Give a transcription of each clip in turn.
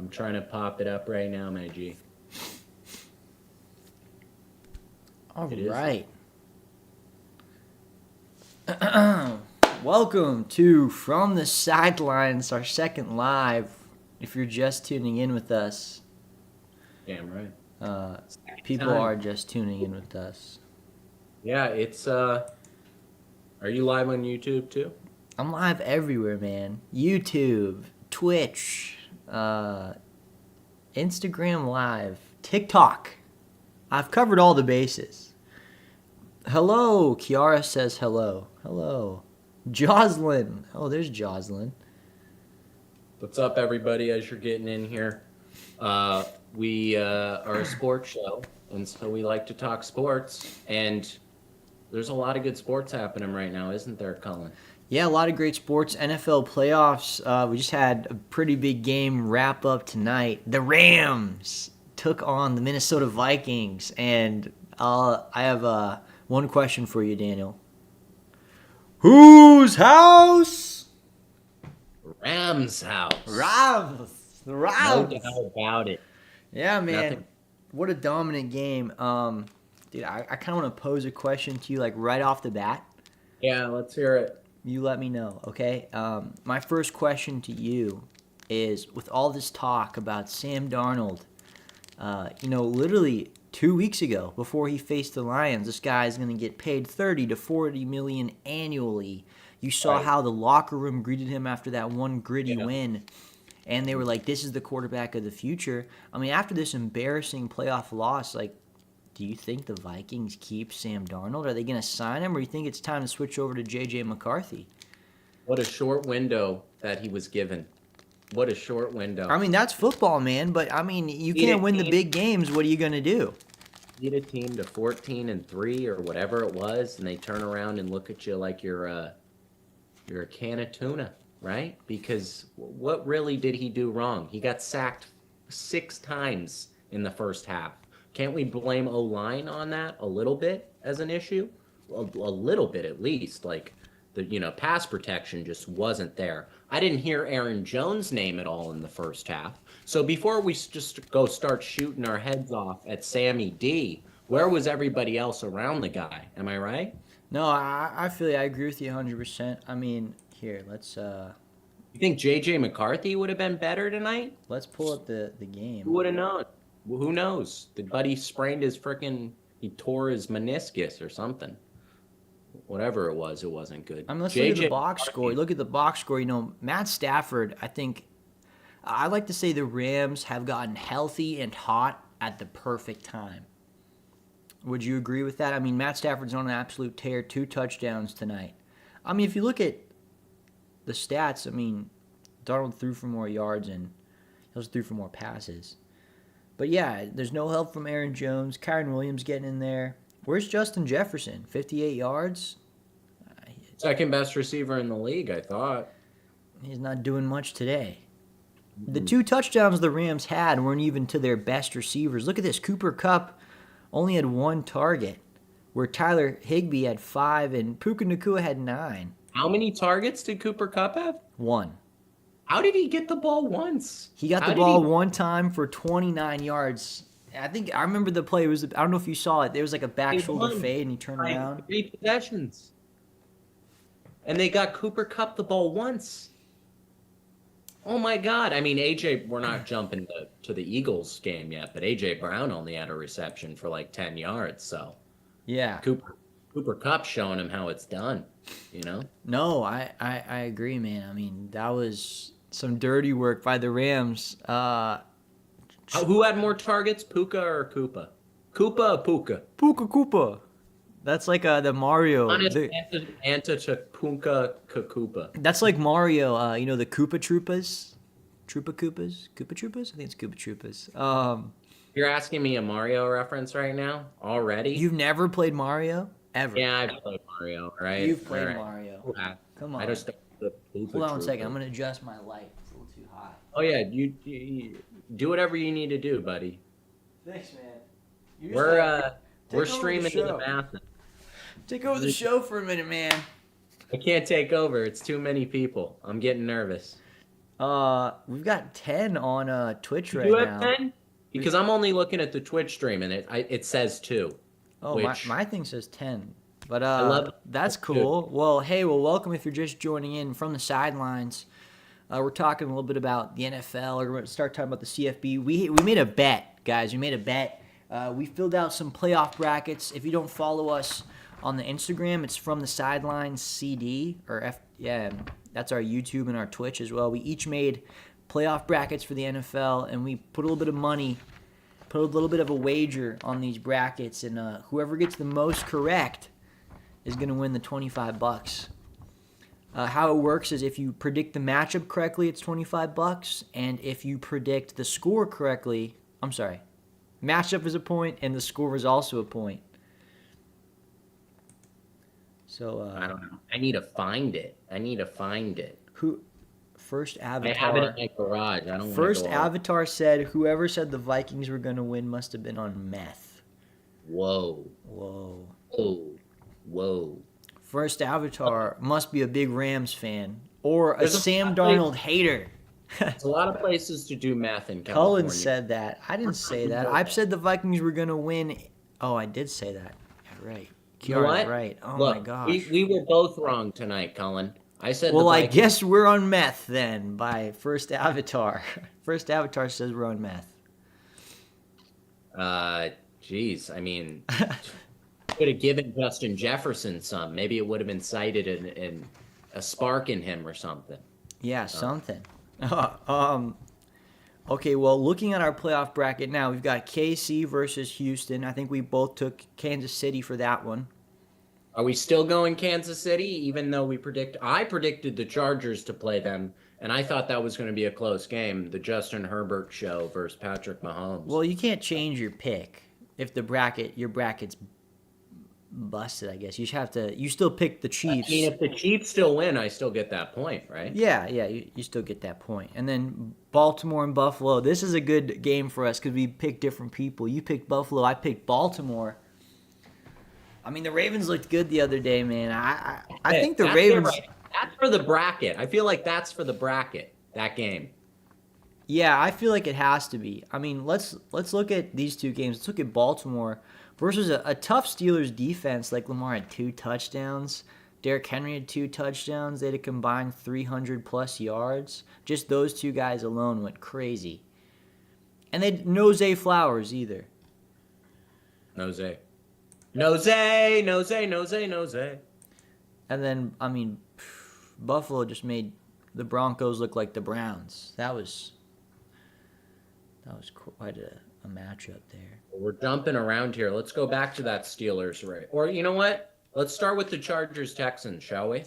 I'm trying to pop it up right now, my G. All It is. right. Welcome to From the Sidelines, our second live. If you're just tuning in with us, Damn right. people Time. are just tuning in with us. Yeah, it's Are you live on YouTube too? I'm live everywhere, man. YouTube, Twitch, Instagram Live, TikTok. I've covered all the bases. Hello, Kiara says hello. Hello. Jocelyn. Oh, there's Jocelyn. What's up, everybody? As you're getting in here, we are a sports show, and so we like to talk sports. And there's a lot of good sports happening right now, isn't there, Colin? Yeah, a lot of great sports. NFL playoffs. We just had a pretty big game wrap up tonight. The Rams took on the Minnesota Vikings, and I have one question for you, Daniel. Whose house? Rams house. Rams. The No Rams. doubt about it. Yeah, man. Nothing. What a dominant game. Dude, I kind of want to pose a question to you, like right off the bat. Yeah, let's hear it. You let me know, okay? My first question to you is, with all this talk about Sam Darnold, literally 2 weeks ago, before he faced the Lions, this guy is going to get paid $30 to $40 million annually. You saw Right. how the locker room greeted him after that one gritty Yeah. win, and they were like, "This is the quarterback of the future." I mean, after this embarrassing playoff loss, like, do you think the Vikings keep Sam Darnold? Are they going to sign him, or do you think it's time to switch over to J.J. McCarthy? What a short window that he was given. What a short window. I mean, that's football, man. But I mean, you Lead a can't win the team. big games. What are you gonna do? Lead a team to 14-3 or whatever it was, and they turn around and look at you like you're a can of tuna, right? Because what really did he do wrong? He got sacked 6 times in the first half. Can't we blame O-line on that a little bit as an issue? A little bit at least. Like the pass protection just wasn't there. I didn't hear Aaron Jones' name at all in the first half. So before we just go start shooting our heads off at Sammy D, where was everybody else around the guy? Am I right? No, I feel you. I agree with you 100%. I mean, here, let's You think J.J. McCarthy would have been better tonight? pull up the Who game. would have known? Well, who knows? The buddy sprained he tore his meniscus or something. Whatever it wasn't good. I mean, let's look at the J.J. box score. McCarthy- Look at the box score. Matt Stafford. I like to say the Rams have gotten healthy and hot at the perfect time. Would you agree with that? I mean, Matt Stafford's on an absolute tear, 2 touchdowns tonight. I mean, if you look at the stats, I mean, Darnold threw for more yards and he also threw for more passes. But yeah, there's no help from Aaron Jones. Kyron Williams getting in there. Where's Justin Jefferson? 58 yards? Second best receiver in the league, I thought. He's not doing much today. The 2 touchdowns the Rams had weren't even to their best receivers. Look at this. Cooper Kupp only had 1 target, where Tyler Higbee had 5 and Puka Nacua had 9. How many targets did Cooper Kupp have? 1. How did he get the ball once? He got How the did ball he- one time for 29 yards. I remember the play. I don't know if you saw it. There was like a back They shoulder won fade and he turned by around. 3 possessions. And they got Cooper Kupp the ball once. Oh my God. I mean, we're not jumping to the Eagles game yet, but A.J. Brown only had a reception for like 10 yards. So Yeah. Cooper Kupp showing him how it's done, No, I agree, man. I mean, that was some dirty work by the Rams. Who had more targets, Puka or Koopa? Koopa or Puka? Puka Koopa. That's like the Mario. Honest answer to Puka Koopa. That's like Mario. The Koopa Troopas. Troopa Koopas? Koopa Troopas? I think it's Koopa Troopas. You're asking me a Mario reference right now? Already? You've never played Mario? Ever? Yeah, I've played Mario, right? You've played All right. Mario. Yeah. Come on. I just the Koopa Hold on one Troopa. second. I'm going to adjust my light. It's a little too high. Oh yeah, you do whatever you need to do, buddy. Thanks, man. We're over the streaming to the show. math. Take over the show for a minute, man. I can't take over. It's too many people. I'm getting nervous. We've got 10 on Twitch You right do have now. 10? Because I'm only looking at the Twitch stream and it says 2, Oh, my which my thing says 10. But I love that's 2. cool. Well, hey, welcome if you're just joining in from the sidelines. We're talking a little bit about the NFL. We're going to start talking about the CFB. We made a bet, guys. We made a bet. We filled out some playoff brackets. If you don't follow us on the Instagram, it's from the sidelines CD or yeah, that's our YouTube and our Twitch as well. We each made playoff brackets for the NFL, and we put a little bit of money, put a little bit of a wager on these brackets, and whoever gets the most correct is going to win the $25. How it works is if you predict the matchup correctly, it's $25, and if you predict the score correctly, matchup is a point, and the score is also a point. So I don't know. I need to find it. First I have it avatar? in my garage. I don't First want to go avatar said whoever said the Vikings were going to win must have been on meth. Whoa. Whoa. Whoa. First avatar must be a big Rams fan or a There's a Sam place- Darnold hater. There's a lot of places to do math in California. Cullen said that. I didn't say that. I've said the Vikings were going to win. Oh, I did say that. Yeah, right. You know Kiara's what? right. Oh, Look, my gosh. we were both wrong tonight, Cullen. I said Well, the I Vikings. guess we're on meth then by First Avatar. First Avatar says we're on meth. Geez, I mean, could have given Justin Jefferson some. Maybe it would have incited in a spark in him or something. Yeah, something. Okay, well, looking at our playoff bracket now, we've got KC versus Houston. I think we both took Kansas City for that one. Are we still going Kansas City, even though I predicted the Chargers to play them, and I thought that was going to be a close game, the Justin Herbert show versus Patrick Mahomes. Well, you can't change your pick if your bracket's busted, I guess. You still pick the Chiefs. I mean, if the Chiefs still win, I still get that point, right? Yeah, you still get that point. And then Baltimore and Buffalo. This is a good game for us because we picked different people. You picked Buffalo, I picked Baltimore. I mean, the Ravens looked good the other day, man. I think the Ravens. Right. That's for the bracket. I feel like that's for the bracket, that game. Yeah, I feel like it has to be. I mean, let's look at these two games. Let's look at Baltimore versus a tough Steelers defense. Like Lamar had 2 touchdowns. Derrick Henry had 2 touchdowns. They had a combined 300-plus yards. Just those 2 guys alone went crazy. And they no Zay Flowers either. No Zay. And then, I mean, Buffalo just made the Broncos look like the Browns. That was quite a matchup there. We're jumping around here. Let's go back to that Steelers, right? Or you know what? Let's start with the Chargers-Texans, shall we?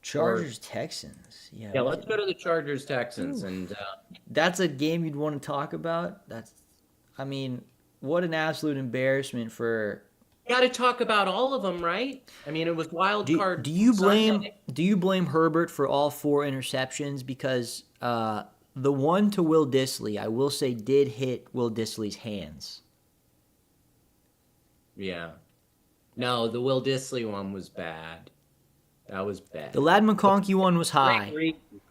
Chargers-Texans. Yeah, let's go to the Chargers-Texans. And that's a game you'd want to talk about? I mean, what an absolute embarrassment for... Got to talk about all of them, right? I mean, it was wild card. Do you Sunday. blame Herbert for all 4 interceptions? Because the one to Will Dissly, I will say, did hit Will Dissly's hands. Yeah. No, the Will Dissly one was bad. That was bad. The Ladd McConkey one was high.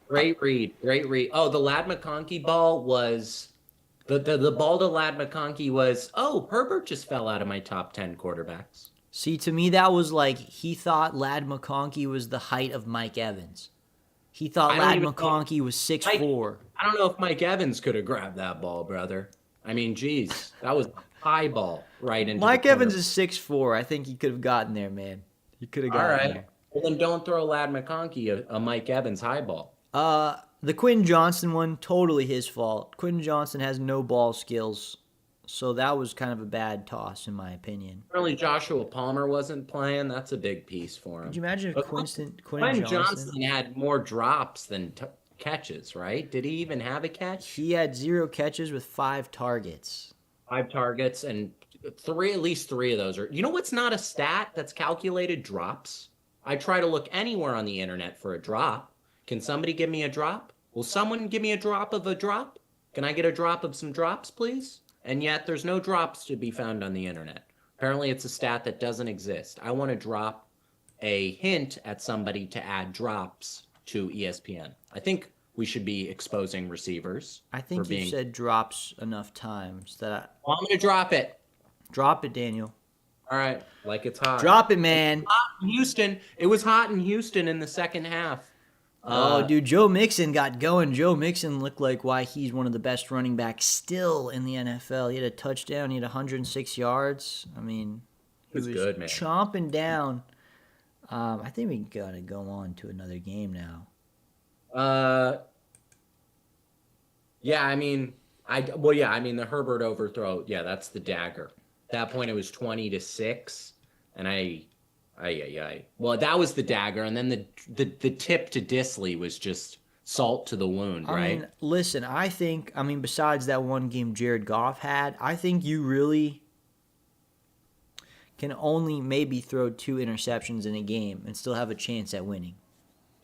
Great read. Oh, the Ladd McConkey ball was... The ball to Ladd McConkey was, Herbert just fell out of my top 10 quarterbacks. See, to me, that was like he thought Ladd McConkey was the height of Mike Evans. He thought Ladd McConkey was 6'4". I don't know if Mike Evans could have grabbed that ball, brother. I mean, geez, that was a high ball right into Mike the corner. Evans is 6'4". I think he could have gotten there, man. He could have gotten there. Well, then don't throw Ladd McConkey a Mike Evans high ball. The Quinn Johnson one, totally his fault. Quinn Johnson has no ball skills, so that was kind of a bad toss, in my opinion. Apparently Joshua Palmer wasn't playing. That's a big piece for him. Could you imagine if Quinn Johnson had more drops than catches, right? Did he even have a catch? He had 0 catches with 5 targets. 5 targets, and at least 3 of those are... You know what's not a stat that's calculated? Drops. I try to look anywhere on the internet for a drop. Can somebody give me a drop? Will someone give me a drop of a drop? Can I get a drop of some drops, please? And yet there's no drops to be found on the internet. Apparently it's a stat that doesn't exist. I want to drop a hint at somebody to add drops to ESPN. I think we should be exposing receivers. I think for you being. said drops enough times that Well, I'm going to drop it. drop it, Daniel. All right, like it's hot. Drop it, man. Hot in Houston. It was hot in Houston in the second half. Oh, dude, Joe Mixon got going. Joe Mixon looked like why he's one of the best running backs still in the NFL. He had a touchdown. He had 106 yards. I mean, he was good, man. chomping down. I think we got to go on to another game now. Yeah, I mean, the Herbert overthrow. Yeah, that's the dagger. At that point, it was 20-6, and well, that was the dagger, and then the tip to Disley was just salt to the wound, right? I mean, listen, besides that one game Jared Goff had, I think you really can only maybe throw 2 interceptions in a game and still have a chance at winning.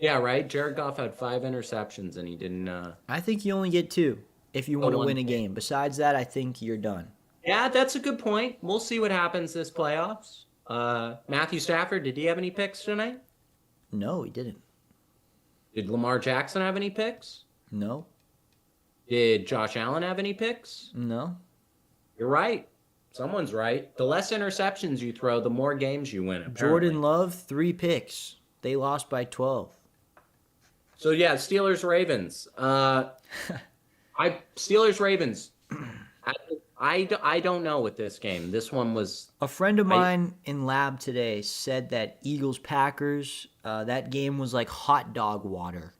Yeah, right? Jared Goff had 5 interceptions, and he didn't... I think you only get 2 if you want to win a game. Besides that, I think you're done. Yeah, that's a good point. We'll see what happens this playoffs. Matthew Stafford, did he have any picks tonight? No, he didn't. Did Lamar Jackson have any picks? No. Did Josh Allen have any picks? No. You're right. Someone's right. The less interceptions you throw, the more games you win, apparently. Jordan Love, 3 picks. They lost by 12. So, yeah, Steelers-Ravens. Steelers-Ravens. I don't know with this game. This one was... A friend of mine in lab today said that Eagles-Packers, that game was like hot dog water,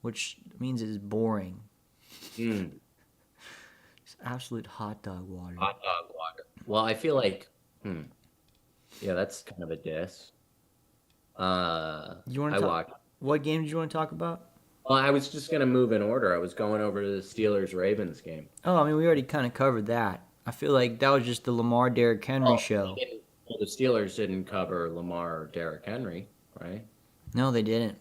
which means it's boring. It's absolute hot dog water. Hot dog water. Well, I feel like... Yeah, that's kind of a diss. You want to talk? What game did you want to talk about? Well, I was just going to move in order. I was going over to the Steelers-Ravens game. Oh, I mean, we already kind of covered that. I feel like that was just the Lamar Derrick Henry show. The Steelers didn't cover Lamar or Derrick Henry, right? No, they didn't.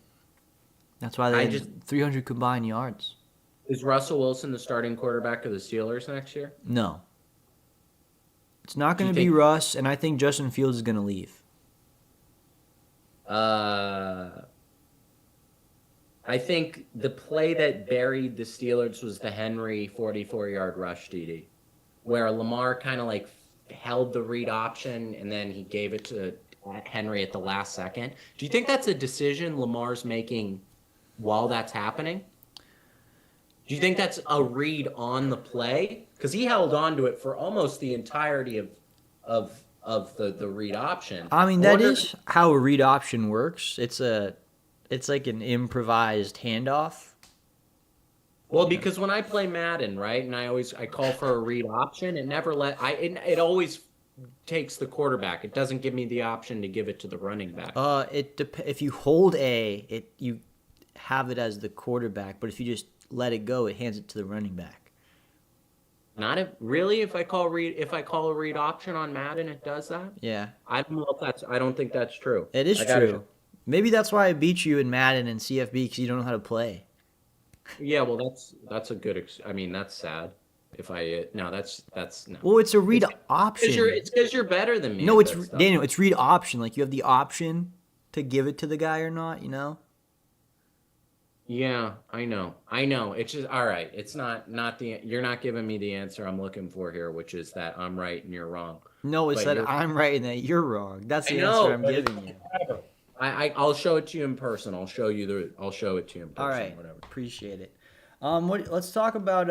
That's why they had 300 combined yards. Is Russell Wilson the starting quarterback of the Steelers next year? No. It's not going to be Russ, and I think Justin Fields is going to leave. I think the play that buried the Steelers was the Henry 44-yard rush TD, where Lamar kind of like held the read option and then he gave it to Henry at the last second. Do you think that's a decision Lamar's making while that's happening? Do you think that's a read on the play? Because he held on to it for almost the entirety of the read option. I mean, that is how a read option works. It's like an improvised handoff. Well, because when I play Madden, right, and I call for a read option, it always takes the quarterback. It doesn't give me the option to give it to the running back. If you hold you have it as the quarterback, but if you just let it go, it hands it to the running back. Really? If I call a read option on Madden, it does that? Yeah. I don't think that's true. It is true. Maybe that's why I beat you in Madden and CFB, because you don't know how to play. Yeah, well, that's a good. I mean, that's sad. That's no. Well, it's a read option. It's because you're better than me. No, Daniel. It's read option. Like you have the option to give it to the guy or not. You know. Yeah, I know. It's just all right. It's not the. You're not giving me the answer I'm looking for here, which is that I'm right and you're wrong. No, it's that I'm right and that you're wrong. That's the answer I'm giving you. I'll show it to you in person. I'll show it to you in person. All right, whatever. Appreciate it. Let's talk about.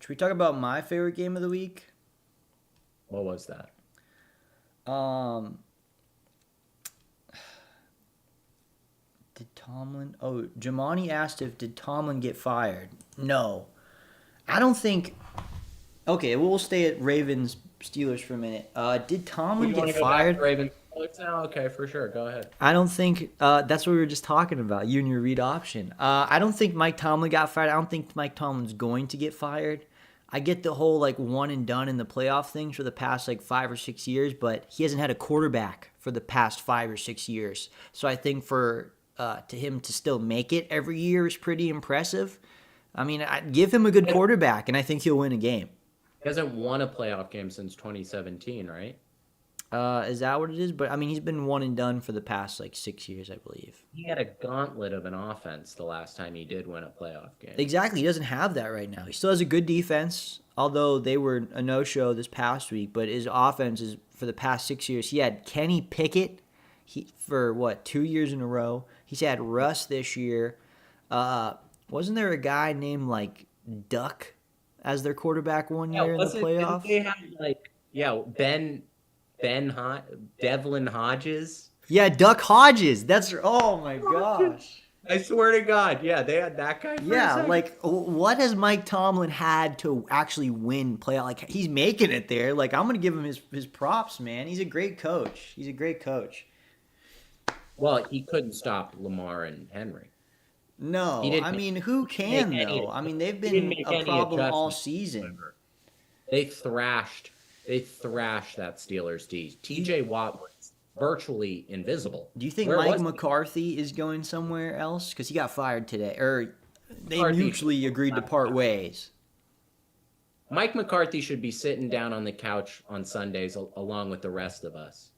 Should we talk about my favorite game of the week? What was that? Did Tomlin? Oh, Jamani asked did Tomlin get fired? No, I don't think. Okay, we'll stay at Ravens Steelers for a minute. Did Tomlin get fired? Ravens. Okay, for sure. Go ahead. I don't think that's what we were just talking about. You and your read option. I don't think Mike Tomlin got fired. I don't think Mike Tomlin's going to get fired. I get the whole like one and done in the playoff thing for the past like 5 or 6 years, but he hasn't had a quarterback for the past 5 or 6 years. So I think to him to still make it every year is pretty impressive. I mean, I give him a good quarterback, and I think he'll win a game. He hasn't won a playoff game since 2017, right? Is that what it is? But I mean, he's been one and done for the past like 6 years, I believe. He had a gauntlet of an offense the last time he did win a playoff game. Exactly. He doesn't have that right now. He still has a good defense, although they were a no-show this past week. But his offense is for the past 6 years. He had Kenny Pickett for, 2 years in a row. He's had Russ this year. Wasn't there a guy named, like, Duck as their quarterback one year in the playoff? Didn't they have, like, Devlin Hodges? Yeah, Duck Hodges. Oh, my gosh. I swear to God, yeah, they had that guy. Yeah, like what has Mike Tomlin had to actually win playoff? Like he's making it there. Like I'm gonna give him his props, man. He's a great coach. He's a great coach. Well, he couldn't stop Lamar and Henry. No, I mean who can though? I mean they've been a problem all season. They thrashed that Steelers D. T.J. Watt was virtually invisible. Do you think Mike McCarthy is going somewhere else? Because he got fired today, or they mutually agreed to part ways. Mike McCarthy should be sitting down on the couch on Sundays along with the rest of us.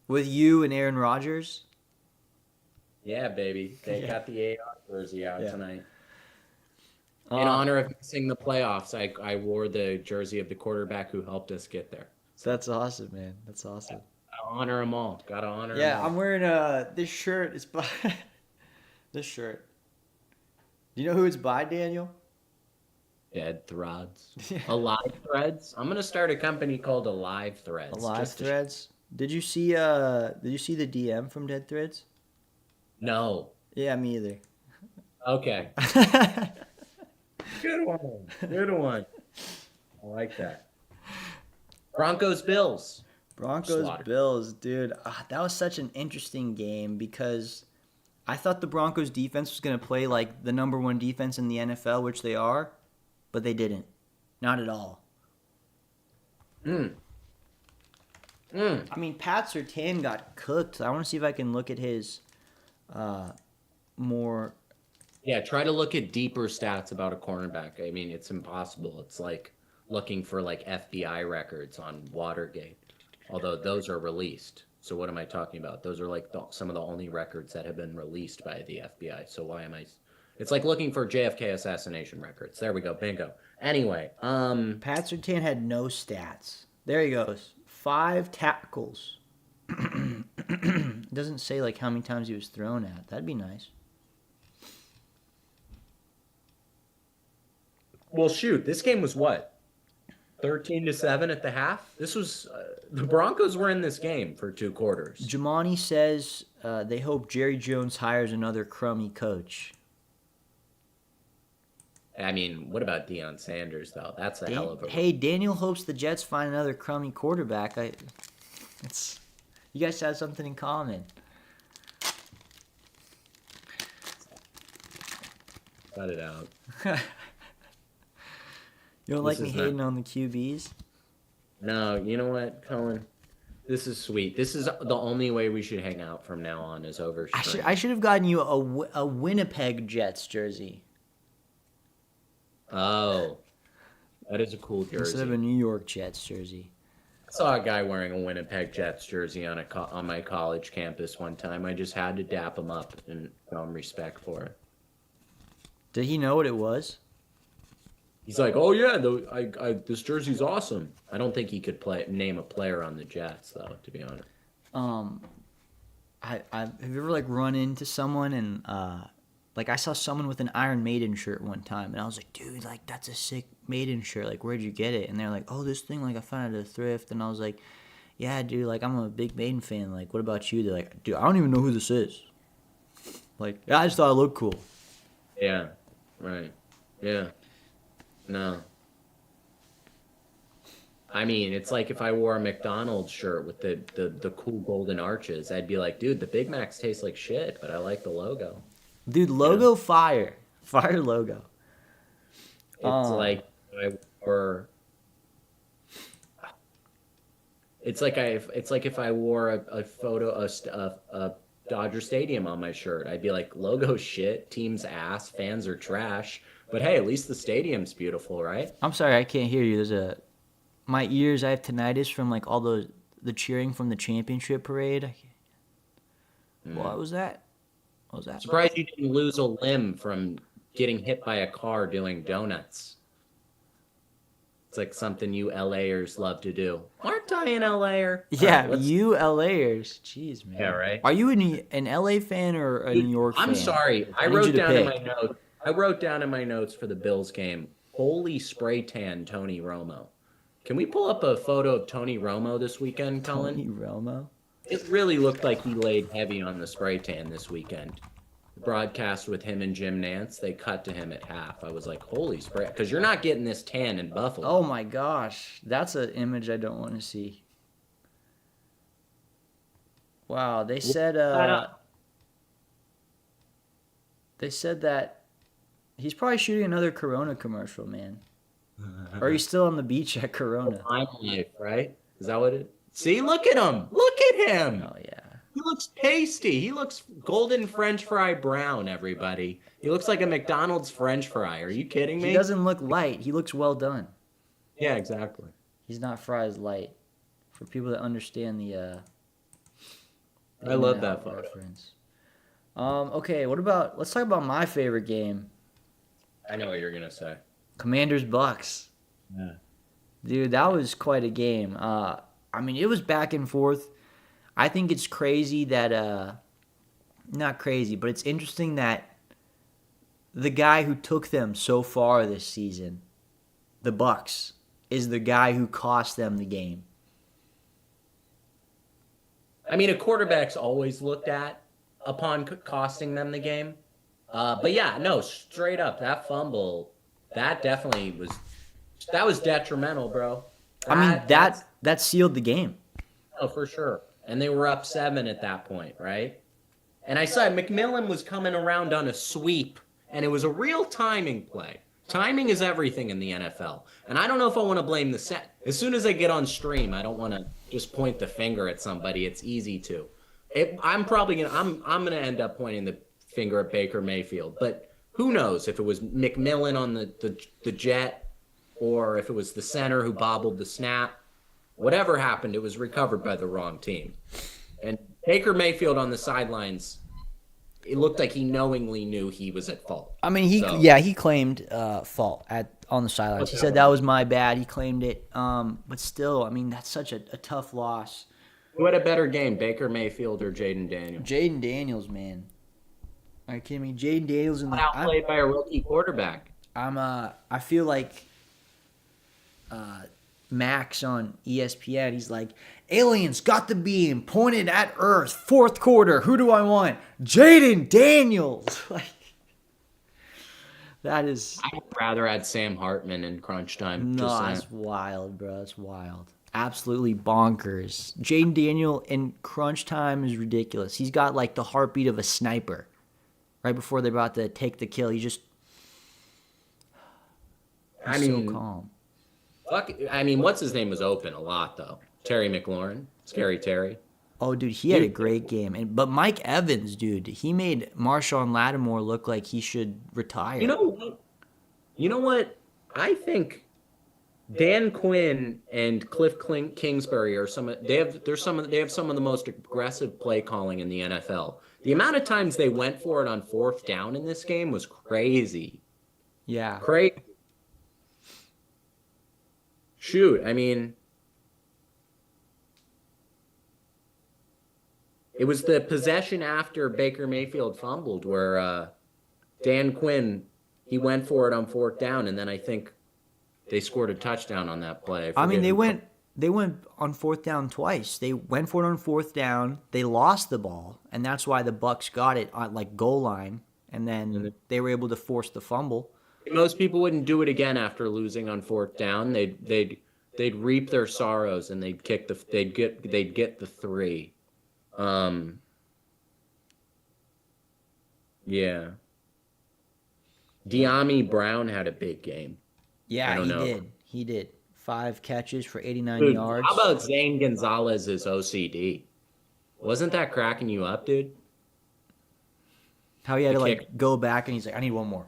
With you and Aaron Rodgers? Yeah, baby. They got the AR jersey out tonight. In honor of missing the playoffs, I wore the jersey of the quarterback who helped us get there. That's awesome, man. That's awesome. Gotta honor them all. Gotta honor them all. Yeah, I'm wearing this shirt. It's by this shirt. Do you know who it's by, Daniel? Dead Threads. Alive Threads? I'm gonna start a company called Alive Threads. Alive Threads? Did you see the DM from Dead Threads? No. Yeah, me either. Okay. Good one. Good one. I like that. Broncos Bills. Bills, dude. That was such an interesting game because I thought the Broncos defense was going to play like the number one defense in the NFL, which they are, but they didn't. Not at all. I mean, Pat Surtain got cooked. I want to see if I can look at his more. Yeah, try to look at deeper stats about a cornerback. I mean, it's impossible. It's like looking for like FBI records on Watergate. Although those are released. So what am I talking about? Those are like some of the only records that have been released by the FBI. So why am I? It's like looking for JFK assassination records. There we go. Bingo. Anyway, Pat Surtain had no stats. There he goes. 5 tackles. It doesn't say like how many times he was thrown at. That'd be nice. Well, shoot. This game was what? 13-7 at the half. This was the Broncos were in this game for 2 quarters. Jamani says they hope Jerry Jones hires another crummy coach. I mean, what about Deion Sanders though? That's a hell of a. Hey, Daniel hopes the Jets find another crummy quarterback. You guys have something in common. Cut it out. You don't like me hating on the QBs? No, you know what, Colin? This is sweet. This is the only way we should hang out from now on is over spring. I should have gotten you a Winnipeg Jets jersey. Oh, that is a cool jersey. Instead of a New York Jets jersey. I saw a guy wearing a Winnipeg Jets jersey on my college campus one time. I just had to dap him up and show him respect for it. Did he know what it was? He's like, oh yeah, this jersey's awesome. I don't think he could name a player on the Jets though, to be honest. Have you ever like run into someone and like I saw someone with an Iron Maiden shirt one time and I was like, dude, like that's a sick Maiden shirt. Like where'd you get it? And they're like, oh, this thing like I found it at a thrift. And I was like, yeah, dude, like I'm a big Maiden fan. Like what about you? They're like, dude, I don't even know who this is. Like yeah, I just thought it looked cool. Yeah, right. Yeah. No. I mean, it's like if I wore a McDonald's shirt with the cool golden arches, I'd be like, dude, the Big Macs taste like shit, but I like the logo. Dude, logo fire. Fire logo. It's like I wore It's like if I wore a photo a Dodger Stadium on my shirt. I'd be like, logo shit, team's ass, fans are trash. But hey, at least the stadium's beautiful, right? I'm sorry, I can't hear you. My ears, I have tinnitus from like all those the cheering from the championship parade. What was that? What was that? Surprised you didn't lose a limb from getting hit by a car doing donuts. It's like something you LAers love to do. Aren't I an LAer? Yeah, All right, you LAers. Jeez, man. Yeah, right. Are you an LA fan or a New York fan? I'm sorry. I need you wrote to down in pick. my notes. I wrote down in my notes for the Bills game. Holy spray tan, Tony Romo. Can we pull up a photo of Tony Romo this weekend, Colin? Tony Romo? It really looked like he laid heavy on the spray tan this weekend. The broadcast with him and Jim Nance, they cut to him at half. I was like, holy spray, because you're not getting this tan in Buffalo. Oh my gosh. That's an image I don't want to see. Wow, they said that he's probably shooting another Corona commercial, man. Or he's still on the beach at Corona. My life, right? Is that what it? See, look at him. Look at him. Oh yeah. He looks pasty. He looks golden French fry brown, everybody. He looks like a McDonald's French fry. Are you kidding me? He doesn't look light. He looks well done. Yeah, exactly. He's not fries light. For people that understand the I love In-N-Out that photo. reference. Okay, let's talk about my favorite game. I know what you're going to say. Commanders Bucks. Yeah. Dude, that was quite a game. I mean, it was back and forth. I think it's crazy that not crazy, but it's interesting that the guy who took them so far this season, the Bucks, is the guy who cost them the game. I mean, a quarterback's always looked at upon costing them the game. But yeah, no, straight up, that fumble, that definitely was detrimental, bro. I mean, that sealed the game. Oh, for sure. And they were up 7 at that point, right? And I saw McMillan was coming around on a sweep, and it was a real timing play. Timing is everything in the NFL. And I don't know if I want to blame the set. As soon as I get on stream, I don't want to just point the finger at somebody. It's easy to. I'm gonna end up pointing the finger at Baker Mayfield. But who knows if it was McMillan on the jet, or if it was the center who bobbled the snap. Whatever happened, it was recovered by the wrong team. And Baker Mayfield on the sidelines, it looked like he knowingly knew he was at fault. I mean, he claimed fault on the sidelines. He said that was my bad. He claimed it. But still, I mean, that's such a tough loss. Who had a better game, Baker Mayfield or Jaden Daniels? Jaden Daniels, man. Are you kidding me? Jaden Daniels Outplayed by a rookie quarterback. I feel like Max on ESPN, he's like, aliens got the beam pointed at Earth, fourth quarter. Who do I want? Jaden Daniels. Like, that is. I would rather had Sam Hartman in crunch time. No, that's wild, bro. That's wild. Absolutely bonkers. Jaden Daniel in crunch time is ridiculous. He's got like the heartbeat of a sniper. Right before they're about to take the kill, he's so calm. I mean, what's his name was open a lot though. Terry McLaurin, Scary Terry. Oh, dude, he had a great game. But Mike Evans, dude, he made Marshawn Lattimore look like he should retire. You know what? I think Dan Quinn and Cliff Kingsbury are they have some of the most aggressive play calling in the NFL. The amount of times they went for it on fourth down in this game was crazy. Yeah. Crazy. Shoot, I mean, it was the possession after Baker Mayfield fumbled where Dan Quinn, he went for it on fourth down, and then I think they scored a touchdown on that play. I mean, they went on fourth down twice. They went for it on fourth down. They lost the ball, and that's why the Bucks got it on like goal line, and then they were able to force the fumble. Most people wouldn't do it again after losing on fourth down. They'd reap their sorrows and they'd get the 3. Yeah. De'Ami Brown had a big game. Yeah, he did. 5 catches for 89 yards. How about Zane Gonzalez's OCD? Wasn't that cracking you up, dude? How he had to go back and he's like, I need one more.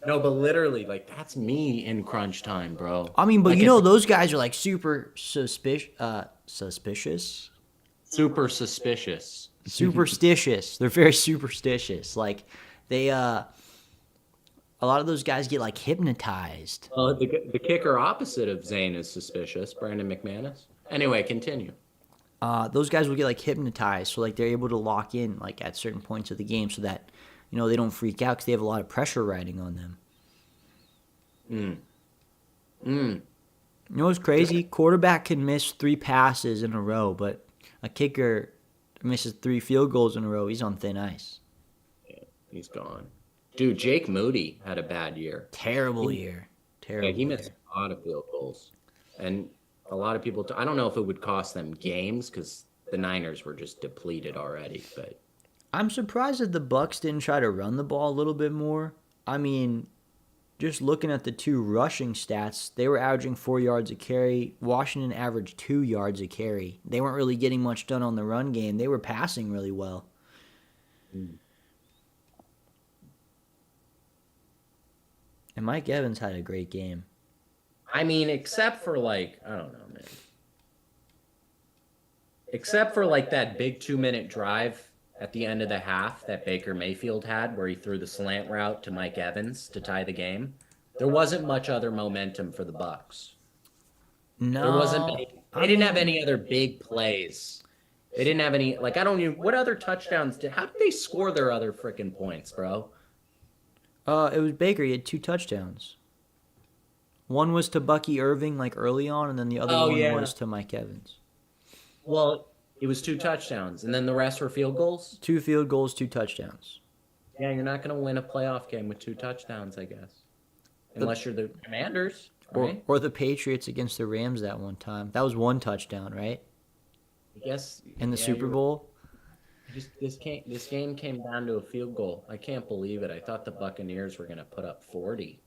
No, but literally, like that's me in crunch time, bro. I mean, but Like you it's know, those guys are like super suspicious, super suspicious. superstitious. They're very superstitious. Like they, a lot of those guys get like hypnotized. The kicker opposite of Zane is suspicious, Brandon McManus. Anyway, continue. Those guys will get like hypnotized, so like they're able to lock in like at certain points of the game, so that they don't freak out because they have a lot of pressure riding on them. Mm. You know what's crazy? Quarterback can miss 3 passes in a row, but a kicker misses 3 field goals in a row. He's on thin ice. Yeah, he's gone. Dude, Jake Moody had a bad year. Terrible year. Terrible. Yeah, he missed year. a lot of field goals. And a lot of people, I don't know if it would cost them games because the Niners were just depleted already. But I'm surprised that the Bucks didn't try to run the ball a little bit more. I mean, just looking at the 2 rushing stats, they were averaging 4 yards a carry. Washington averaged 2 yards a carry. They weren't really getting much done on the run game. They were passing really well. And Mike Evans had a great game. I mean, except for like, I don't know, man. Except for like that big 2-minute drive at the end of the half that Baker Mayfield had where he threw the slant route to Mike Evans to tie the game. There wasn't much other momentum for the Bucks. No. There wasn't they didn't have any other big plays. They didn't have any like I don't even what other touchdowns how did they score their other freaking points, bro? It was Baker. He had 2 touchdowns. One was to Bucky Irving like early on, and then the other one was to Mike Evans. Well, it was 2 touchdowns, and then the rest were field goals? 2 field goals, 2 touchdowns. Yeah, you're not going to win a playoff game with 2 touchdowns, I guess. Unless you're the Commanders, right? Or the Patriots against the Rams that one time. That was 1 touchdown, right? I guess. In the Super Bowl? This game came down to a field goal. I can't believe it. I thought the Buccaneers were going to put up 40.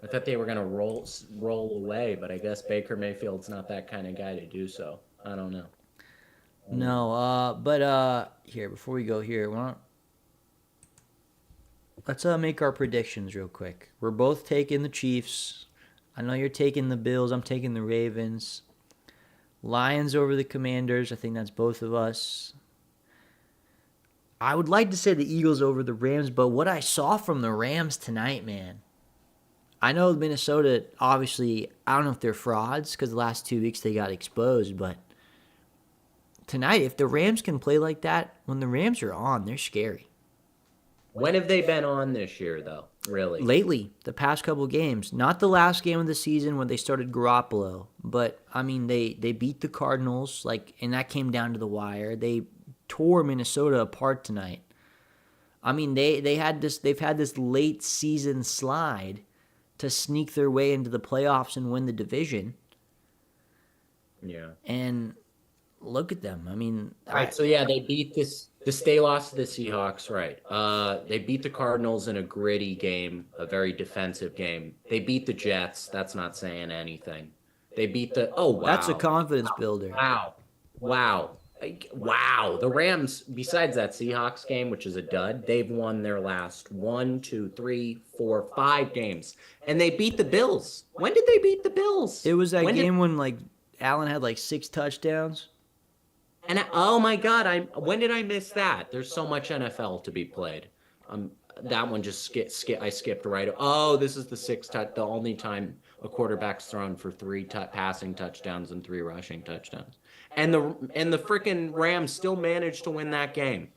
I thought they were going to roll away, but I guess Baker Mayfield's not that kind of guy to do so. I don't know. No, but here, before we go here, let's make our predictions real quick. We're both taking the Chiefs. I know you're taking the Bills. I'm taking the Ravens. Lions over the Commanders. I think that's both of us. I would like to say the Eagles over the Rams, but what I saw from the Rams tonight, man. I know Minnesota, obviously, I don't know if they're frauds because the last 2 weeks they got exposed, but tonight, if the Rams can play like that, when the Rams are on, they're scary. When have they been on this year, though? Really? Lately, the past couple games. Not the last game of the season when they started Garoppolo, but, I mean, they beat the Cardinals, and that came down to the wire. They tore Minnesota apart tonight. I mean, they've had this late season slide to sneak their way into the playoffs and win the division. Yeah. And look at them. I mean, right. So yeah, they beat they lost to the Seahawks, right? They beat the Cardinals in a gritty game, a very defensive game. They beat the Jets. That's not saying anything. They beat That's a confidence builder. Wow. The Rams, besides that Seahawks game, which is a dud, they've won their last 1, 2, 3, 4, 5 games. And they beat the Bills. When did they beat the Bills? It was that game when Allen had 6 touchdowns. And oh my God, when did I miss that? There's so much NFL to be played. That one just I skipped right. Oh, this is the only time a quarterback's thrown for 3 passing touchdowns and 3 rushing touchdowns. And the freaking Rams still managed to win that game.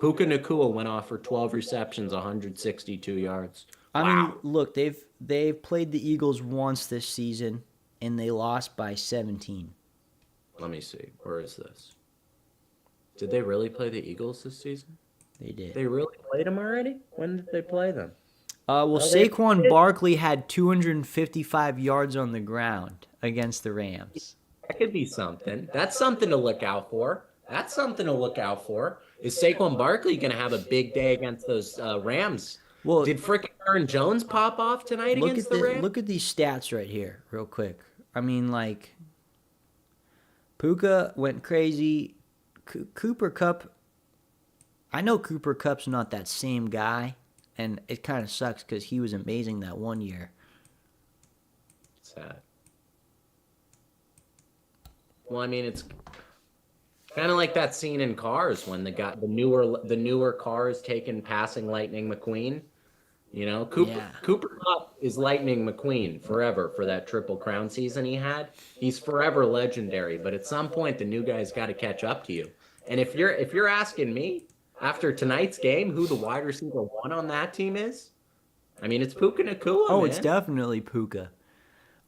Puka Nacua went off for 12 receptions, 162 yards. Wow. I mean, look, they've played the Eagles once this season, and they lost by 17. Let me see. Where is this? Did they really play the Eagles this season? They did. They really played them already? When did they play them? Saquon Barkley had 255 yards on the ground against the Rams. That could be something. That's something to look out for. Is Saquon Barkley going to have a big day against those Rams? Well, did frickin' Aaron Jones pop off tonight against the Rams? Look at these stats right here, real quick. I mean, Puka went crazy. Cooper Kupp. I know Cooper Kupp's not that same guy and it kind of sucks because he was amazing that one year. Sad. Well, I mean, it's kind of like that scene in Cars when the newer Cars taking passing Lightning McQueen. You know, Cooper Kupp is Lightning McQueen forever for that Triple Crown season he had. He's forever legendary, but at some point the new guy's got to catch up to you. And if you're asking me after tonight's game who the wide receiver one on that team is, I mean it's Puka Nacua. Oh, man. It's definitely Puka.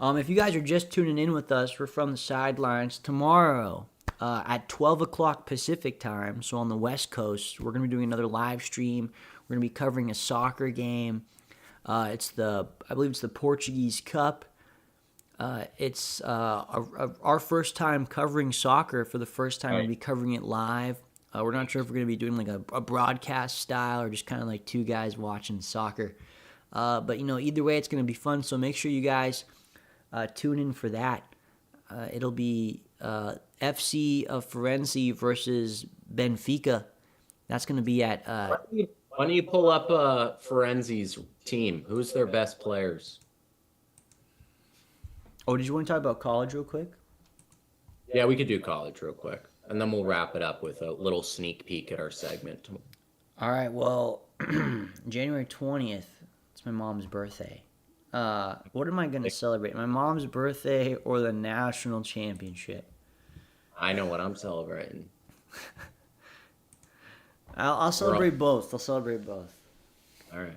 If you guys are just tuning in with us, we're from the Sidelines. Tomorrow at 12 o'clock Pacific time, so on the West Coast, we're going to be doing another live stream. We're going to be covering a soccer game. I believe it's the Portuguese Cup. It's our first time covering soccer for the first time. We're going to be covering it live. We're not sure if we're going to be doing like a broadcast style or just kind of like two guys watching soccer. But, either way, it's going to be fun. So make sure you guys tune in for that. It'll be FC of Firenze versus Benfica. That's going to be at... Why don't you pull up Firenze's team? Who's their best players? Oh, did you want to talk about college real quick? Yeah, we could do college real quick. And then we'll wrap it up with a little sneak peek at our segment. All right, well, January 20th, it's my mom's birthday. What am I going to celebrate? My mom's birthday or the national championship? I know what I'm celebrating. I'll celebrate both. All right.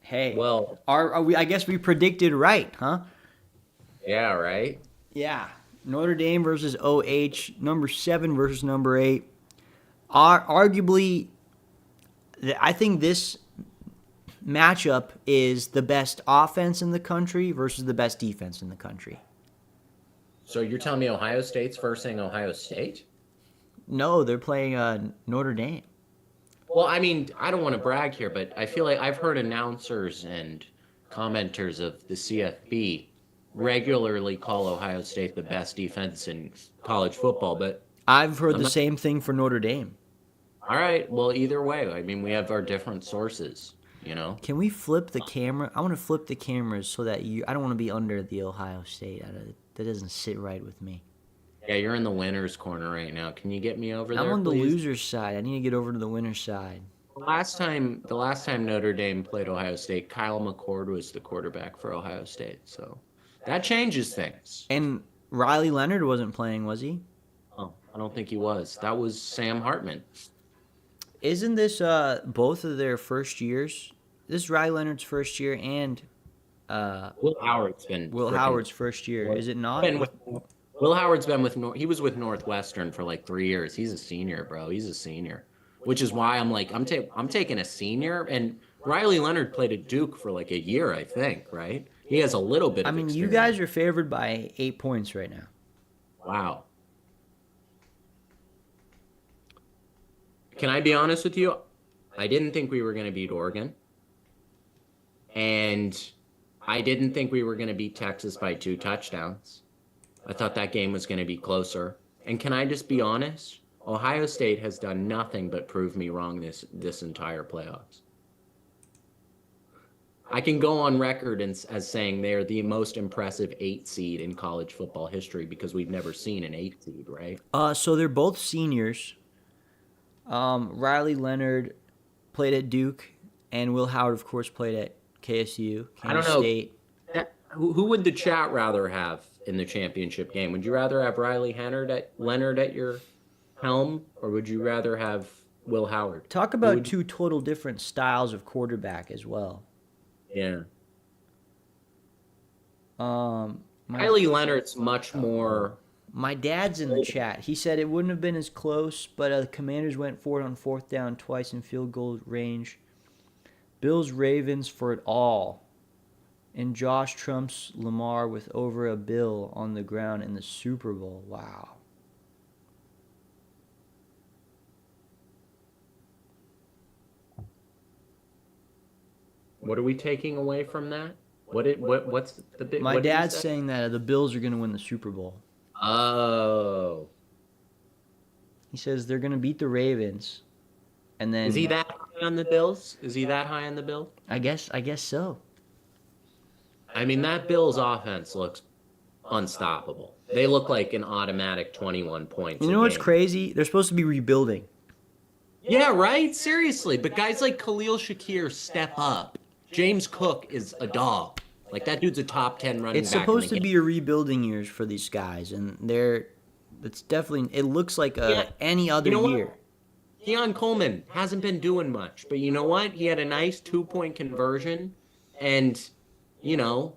Hey. Well, are we? I guess we predicted right, huh? yeah, right? Yeah. Notre Dame versus OH, number 7 versus number 8. Arguably, I think this matchup is the best offense in the country versus the best defense in the country. So you're telling me Ohio State's versing Ohio State? No, they're playing Notre Dame. Well, I mean, I don't want to brag here, but I feel like I've heard announcers and commenters of the CFB regularly call Ohio State the best defense in college football, but I've heard the same thing for Notre Dame. All right, well, either way, I mean, we have our different sources, you know? Can we flip the camera? I want to flip the cameras so that I don't want to be under the Ohio State. That doesn't sit right with me. Yeah, you're in the winner's corner right now. Can you get me over there, I'm on the please? loser's side. I need to get over to the winner's side. The last time Notre Dame played Ohio State, Kyle McCord was the quarterback for Ohio State, so that changes things. And Riley Leonard wasn't playing, was he? Oh, I don't think he was. That was Sam Hartman. Isn't this both of their first years? This is Riley Leonard's first year and Will Howard's been Will Howard's first year. Is it not? Will Howard's been he was with Northwestern for like 3 years. He's a senior, bro. He's a senior, which is why I'm like I'm taking a senior. And Riley Leonard played at Duke for like a year, I think. Right? He has a little bit. I of mean, experience. you guys are favored by 8 points right now. Wow. Can I be honest with you? I didn't think we were going to beat Oregon. And I didn't think we were going to beat Texas by 2 touchdowns. I thought that game was going to be closer. And can I just be honest? Ohio State has done nothing but prove me wrong this entire playoffs. I can go on record as saying they're the most impressive 8 seed in college football history because we've never seen an 8 seed, right? So they're both seniors. Riley Leonard played at Duke, and Will Howard, of course, played at KSU, Kansas State. Who would the chat rather have in the championship game? Would you rather have Riley Leonard at your helm, or would you rather have Will Howard? Talk about 2 total different styles of quarterback as well. Yeah. Riley Leonard's much more. My dad's in the chat. He said it wouldn't have been as close, but the Commanders went for it on 4th down twice in field goal range. Bills Ravens for it all. And Josh trumps Lamar with over a bill on the ground in the Super Bowl. Wow. What are we taking away from that? What's the big? My dad's saying that the Bills are going to win the Super Bowl. Oh. He says they're going to beat the Ravens. And then Is he that high on the Bills? Is he that high on the Bills? I guess so. I mean, that Bills offense looks unstoppable. They look like an automatic 21 points You a know what's game. crazy? They're supposed to be rebuilding. Yeah, right? Seriously. But guys like Khalil Shakir step up. James Cook is a dog. Like, that dude's a top 10 running It's back in the supposed to game. be a rebuilding years for these guys, and it's definitely, it looks like Yeah. any other You know what? year. Keon Coleman hasn't been doing much, but you know what? He had a nice 2-point conversion, and you know,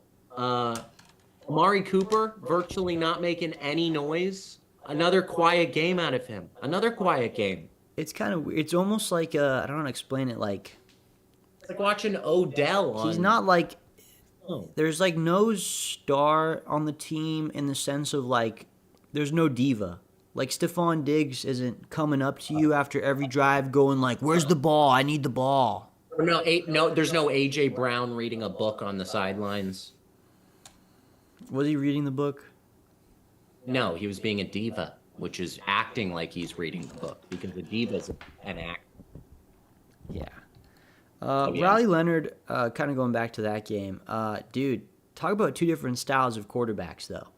Amari Cooper virtually not making any noise. Another quiet game out of him. Another quiet game. It's kind of, it's almost like, I don't know how to explain it, like, It's like watching Odell on. he's not like, Oh. there's like no star on the team in the sense of like, there's no diva. Like Stephon Diggs isn't coming up to you after every drive going like, where's the ball? I need the ball. No, there's no AJ Brown reading a book on the sidelines. Was he reading the book? No, he was being a diva, which is acting like he's reading the book because the diva's an act. Yeah. Yeah. Riley Leonard, kind of going back to that game. Dude, talk about two different styles of quarterbacks, though.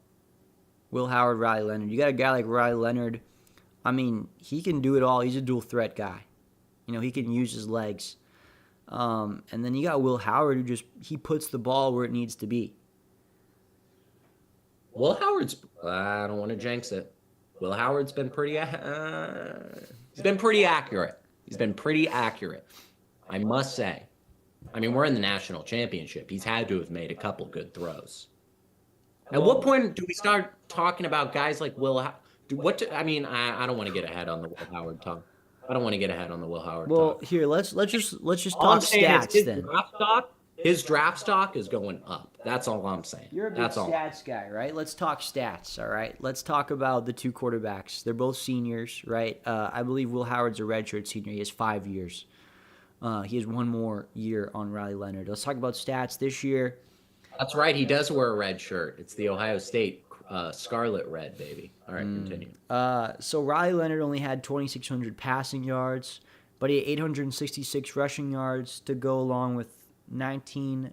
Will Howard, Riley Leonard. You got a guy like Riley Leonard. I mean, he can do it all. He's a dual threat guy. You know, he can use his legs. And then you got Will Howard, who he puts the ball where it needs to be. Will Howard's. I don't want to jinx it. Will Howard's been pretty. He's been pretty accurate. He's been pretty accurate, I must say. I mean, we're in the national championship. He's had to have made a couple good throws. At what point do we start talking about guys like Will? I don't want to get ahead on the Will Howard talk. I don't want to get ahead on the Will Howard Well, talk. here let's just All I'm talk saying is stats then. His draft stock is going up. That's all I'm saying. You're a big That's all. stats guy, right? Let's talk stats, all right? Let's talk about the two quarterbacks. They're both seniors, right? I believe Will Howard's a redshirt senior. He has 5 years. He has one more year on Riley Leonard. Let's talk about stats this year. That's right. He does wear a red shirt. It's the Ohio State scarlet red, baby. All right, continue. So Riley Leonard only had 2,600 passing yards, but he had 866 rushing yards to go along with 19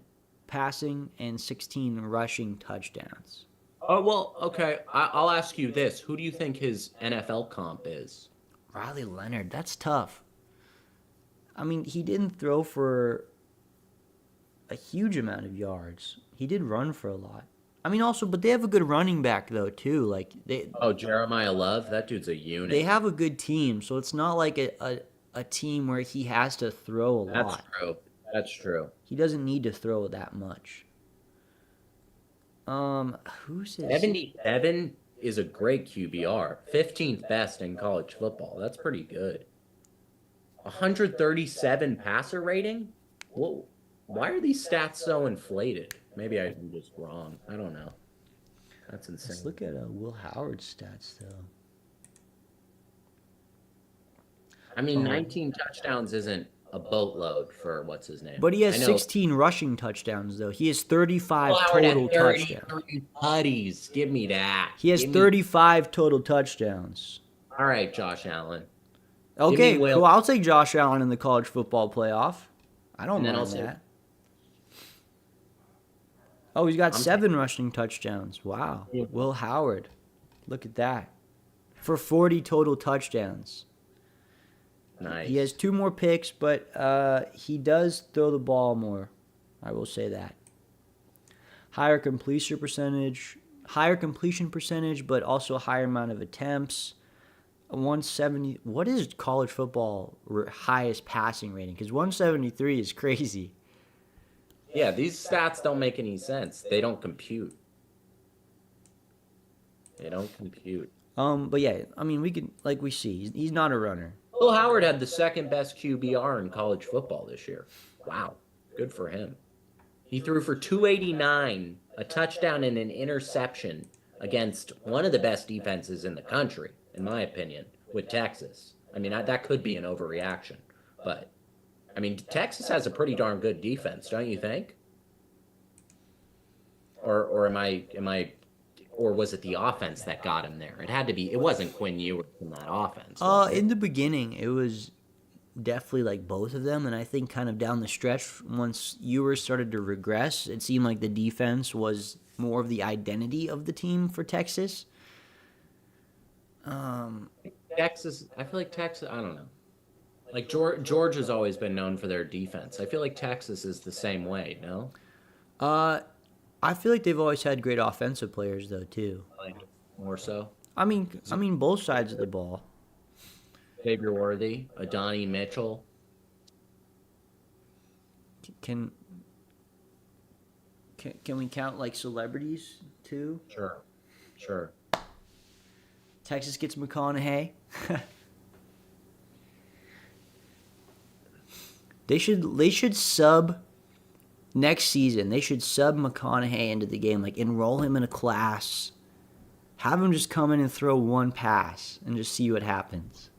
passing and 16 rushing touchdowns. Oh, well, okay. I'll ask you this. Who do you think his NFL comp is? Riley Leonard, that's tough. I mean, he didn't throw for a huge amount of yards. He did run for a lot. I mean, also, but they have a good running back though too. Like Oh, Jeremiah Love. That dude's a unit. they have a good team, so it's not like a team where he has to throw a That's lot. true. That's true. He doesn't need to throw that much. Who's his? 77 is a great QBR. 15th best in college football. That's pretty good. 137 passer rating? Whoa. Why are these stats so inflated? Maybe I'm just wrong. I don't know. That's insane. Let's look at Will Howard's stats though. I mean, 19 touchdowns isn't a boatload for what's his name. But he has I know 16 rushing touchdowns though. He has 35 Will Howard had total 33 touchdowns. Putties. Give me that. He has Give me- 35 total touchdowns. All right, Josh Allen. Okay, Will. cool. I'll take Josh Allen in the college football playoff. I don't And then mind also- that. Oh, he's got I'm 7 rushing touchdowns. Wow. Yeah. Will Howard. Look at that. For 40 total touchdowns. Nice. He has 2 more picks, but he does throw the ball more. I will say that. Higher completion percentage, but also a higher amount of attempts. 170. What is college football highest passing rating? Because 173 is crazy. Yeah, these stats don't make any sense. They don't compute. They don't compute. But yeah, I mean, we can, like we see, he's not a runner. Will Howard had the second best QBR in college football this year. Wow, good for him. He threw for 289, a touchdown and an interception against one of the best defenses in the country, in my opinion, with Texas. I mean, that could be an overreaction, but I mean, Texas has a pretty darn good defense, don't you think? Or or was it the offense that got him there? It had to be. It wasn't Quinn Ewers in that offense. Was it? In the beginning, it was definitely like both of them, and I think kind of down the stretch, once Ewers started to regress, it seemed like the defense was more of the identity of the team for Texas. Texas. I feel like Texas. I don't know. Like Georgia's always been known for their defense. I feel like Texas is the same way. No, I feel like they've always had great offensive players though too. like more so. I mean both sides of the ball. Xavier Worthy, Adonai Mitchell. Can we count like celebrities too? Sure. Texas gets McConaughey. They should sub next season. They should sub McConaughey into the game, like enroll him in a class, have him just come in and throw one pass and just see what happens.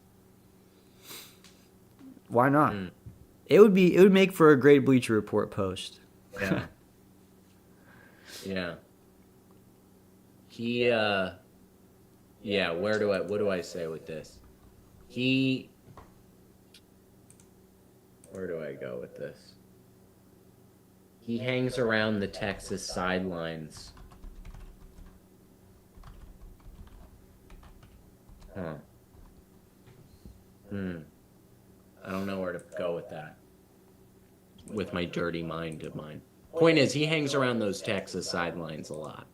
Why not? It would make for a great Bleacher Report post. Yeah. Yeah. He what do I say with this? Where do I go with this? He hangs around the Texas sidelines. Huh. I don't know where to go with that. With my dirty mind of mine. Point is, he hangs around those Texas sidelines a lot.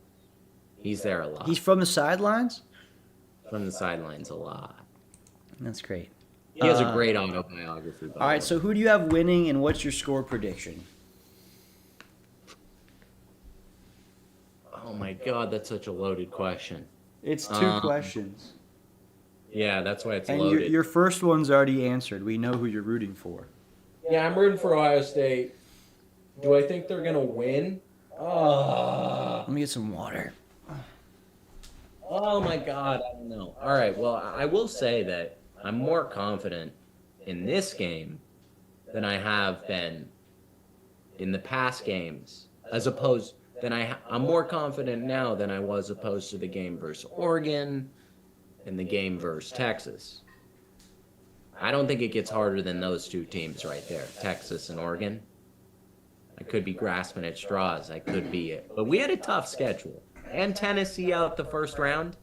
He's there a lot. He's from the sidelines? From the sidelines a lot. That's great. He has a great autobiography. All right, so who do you have winning, and what's your score prediction? Oh my God, that's such a loaded question. It's two questions. Yeah, that's why it's And loaded. your first one's already answered. We know who you're rooting for. Yeah, I'm rooting for Ohio State. Do I think they're gonna win? Let me get some water. Oh my God, I don't know. All right, well, I will say that I'm more confident in this game than I have been in the past games, I'm more confident now than I was opposed to the game versus Oregon and the game versus Texas. I don't think it gets harder than those two teams right there, Texas and Oregon. I could be grasping at straws. I could be it. But we had a tough schedule. And Tennessee out the first round.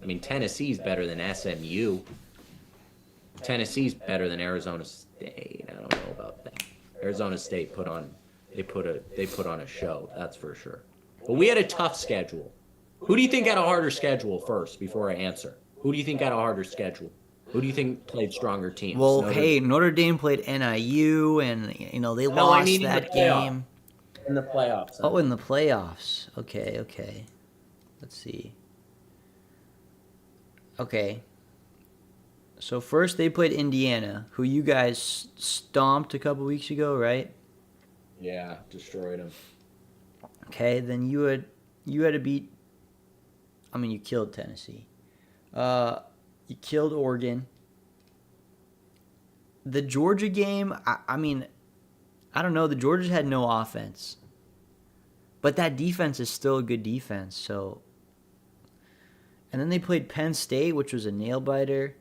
I mean, Tennessee's better than SMU. Tennessee's better than Arizona State. I don't know about that. Arizona State put on a show, that's for sure. But we had a tough schedule. Who do you think had a harder schedule first before I answer? Who do you think had a harder schedule? Who do you think played stronger teams? Well, Notre Dame played NIU, and they lost that game. In the playoffs. Oh, in the playoffs. Okay. Let's see. Okay. So first they played Indiana, who you guys stomped a couple weeks ago, right? Yeah, destroyed them. Okay, then you had to beat. I mean, you killed Tennessee. You killed Oregon. The Georgia game, I mean, I don't know. The Georgians had no offense, but that defense is still a good defense. So, and then they played Penn State, which was a nail biter.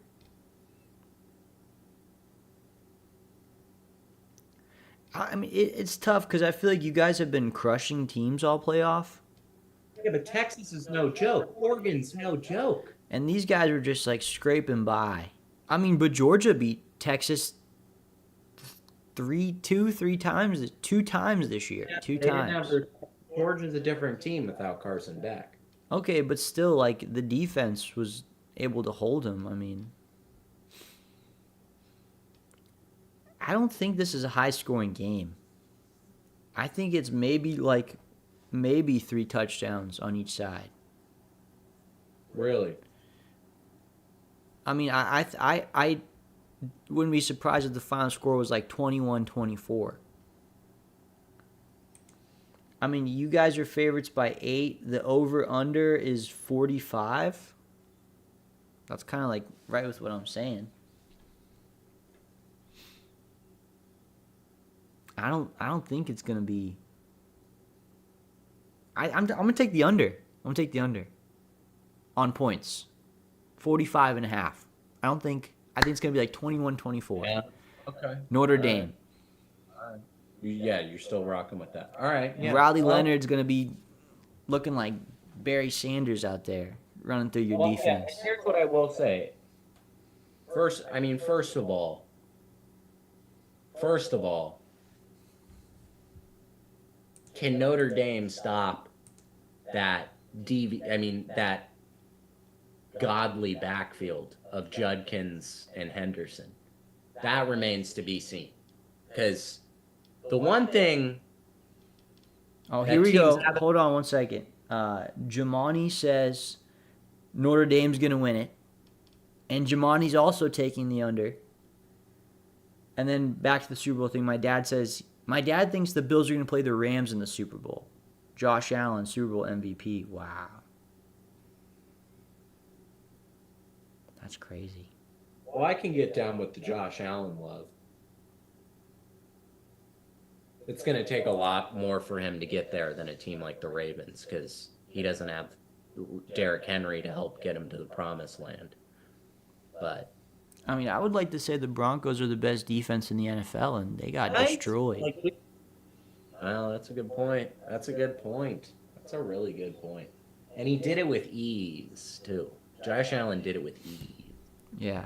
I mean, it's tough because I feel like you guys have been crushing teams all playoff. Yeah, but Texas is no joke. Oregon's no joke. And these guys were just like scraping by. I mean, but Georgia beat Texas two times this year. Yeah, two times. Georgia's a different team without Carson Beck. Okay, but still, like, the defense was able to hold him. I mean, I don't think this is a high-scoring game. I think it's maybe 3 touchdowns on each side. Really? I mean, I wouldn't be surprised if the final score was like 21-24. I mean, you guys are favorites by 8. The over-under is 45. That's kind of like right with what I'm saying. I don't think it's gonna be. I'm gonna take the under. I'm gonna take the under. on points. 45.5. I think it's going to be like 21-24. Yeah. Okay. Notre All Dame. right. Yeah, you're still rocking with that. All right. Yeah. Riley Well, Leonard's going to be looking like Barry Sanders out there running through your yeah, defense. and here's what I will say. First of all, can Notre Dame stop that that godly backfield of Judkins and Henderson? That remains to be seen. Because the one thing. Oh, that here we teams go. haven't- Hold on one second. Jamani says Notre Dame's going to win it. And Jamani's also taking the under. And then back to the Super Bowl thing. My dad thinks the Bills are going to play the Rams in the Super Bowl. Josh Allen, Super Bowl MVP. Wow. That's crazy. Well, I can get down with the Josh Allen love. It's going to take a lot more for him to get there than a team like the Ravens because he doesn't have Derrick Henry to help get him to the promised land. But I mean, I would like to say the Broncos are the best defense in the NFL, and they got Right? destroyed. Well, that's a good point. That's a really good point. And he did it with ease, too. Josh Allen did it with ease. Yeah.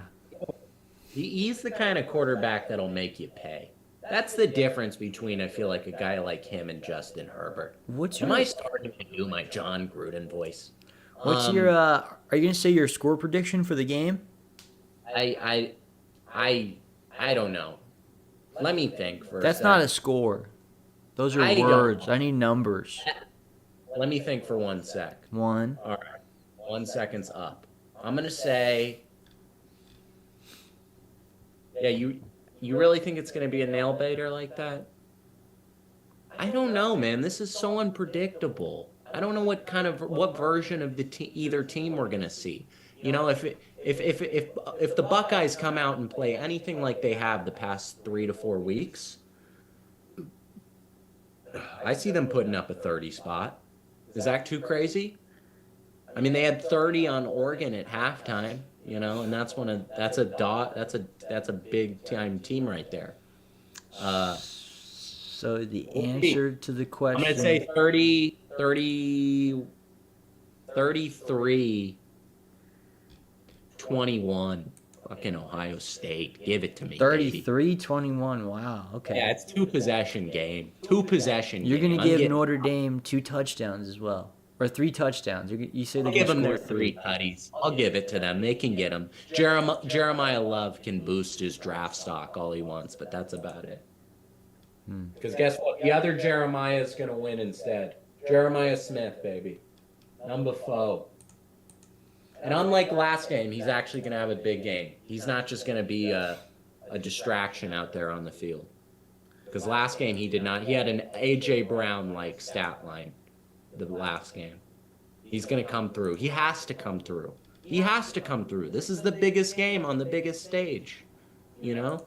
He's the kind of quarterback that'll make you pay. That's the difference between, I feel like, a guy like him and Justin Herbert. Am I starting to do my John Gruden voice? What's your? Are you gonna say your score prediction for the game? I don't know. Let me think for That's a not a sec. score. Those are I don't words. know. I need numbers. Let me think for 1 sec. 1. All right. 1 second's up. I'm going to say... Yeah, you really think it's going to be a nail biter like that? I don't know, man. This is so unpredictable. I don't know what version of either team we're going to see. You know, if the Buckeyes come out and play anything like they have the past 3 to 4 weeks, I see them putting up a 30 spot. Is that too crazy? I mean, they had 30 on Oregon at halftime, you know, and that's a big time team right there. So the answer to the question. I'm going to say 33, 21. Fucking Ohio State. Give it to me, 33-21. Wow. Okay. Yeah, it's two possession game. You're going to give Notre Dame 2 touchdowns as well. Or 3 touchdowns. You say they're I'll give going them to their score 3 tutties. I'll give it to them. They can get them. Jeremiah Love can boost his draft stock all he wants, but that's about it. Because guess what? The other Jeremiah is going to win instead. Jeremiah Smith, baby. Number 4. And unlike last game, he's actually going to have a big game. He's not just going to be a distraction out there on the field. Because last game he did not. He had an A.J. Brown-like stat line the last game. He's going to come through. He has to come through. This is the biggest game on the biggest stage. You know?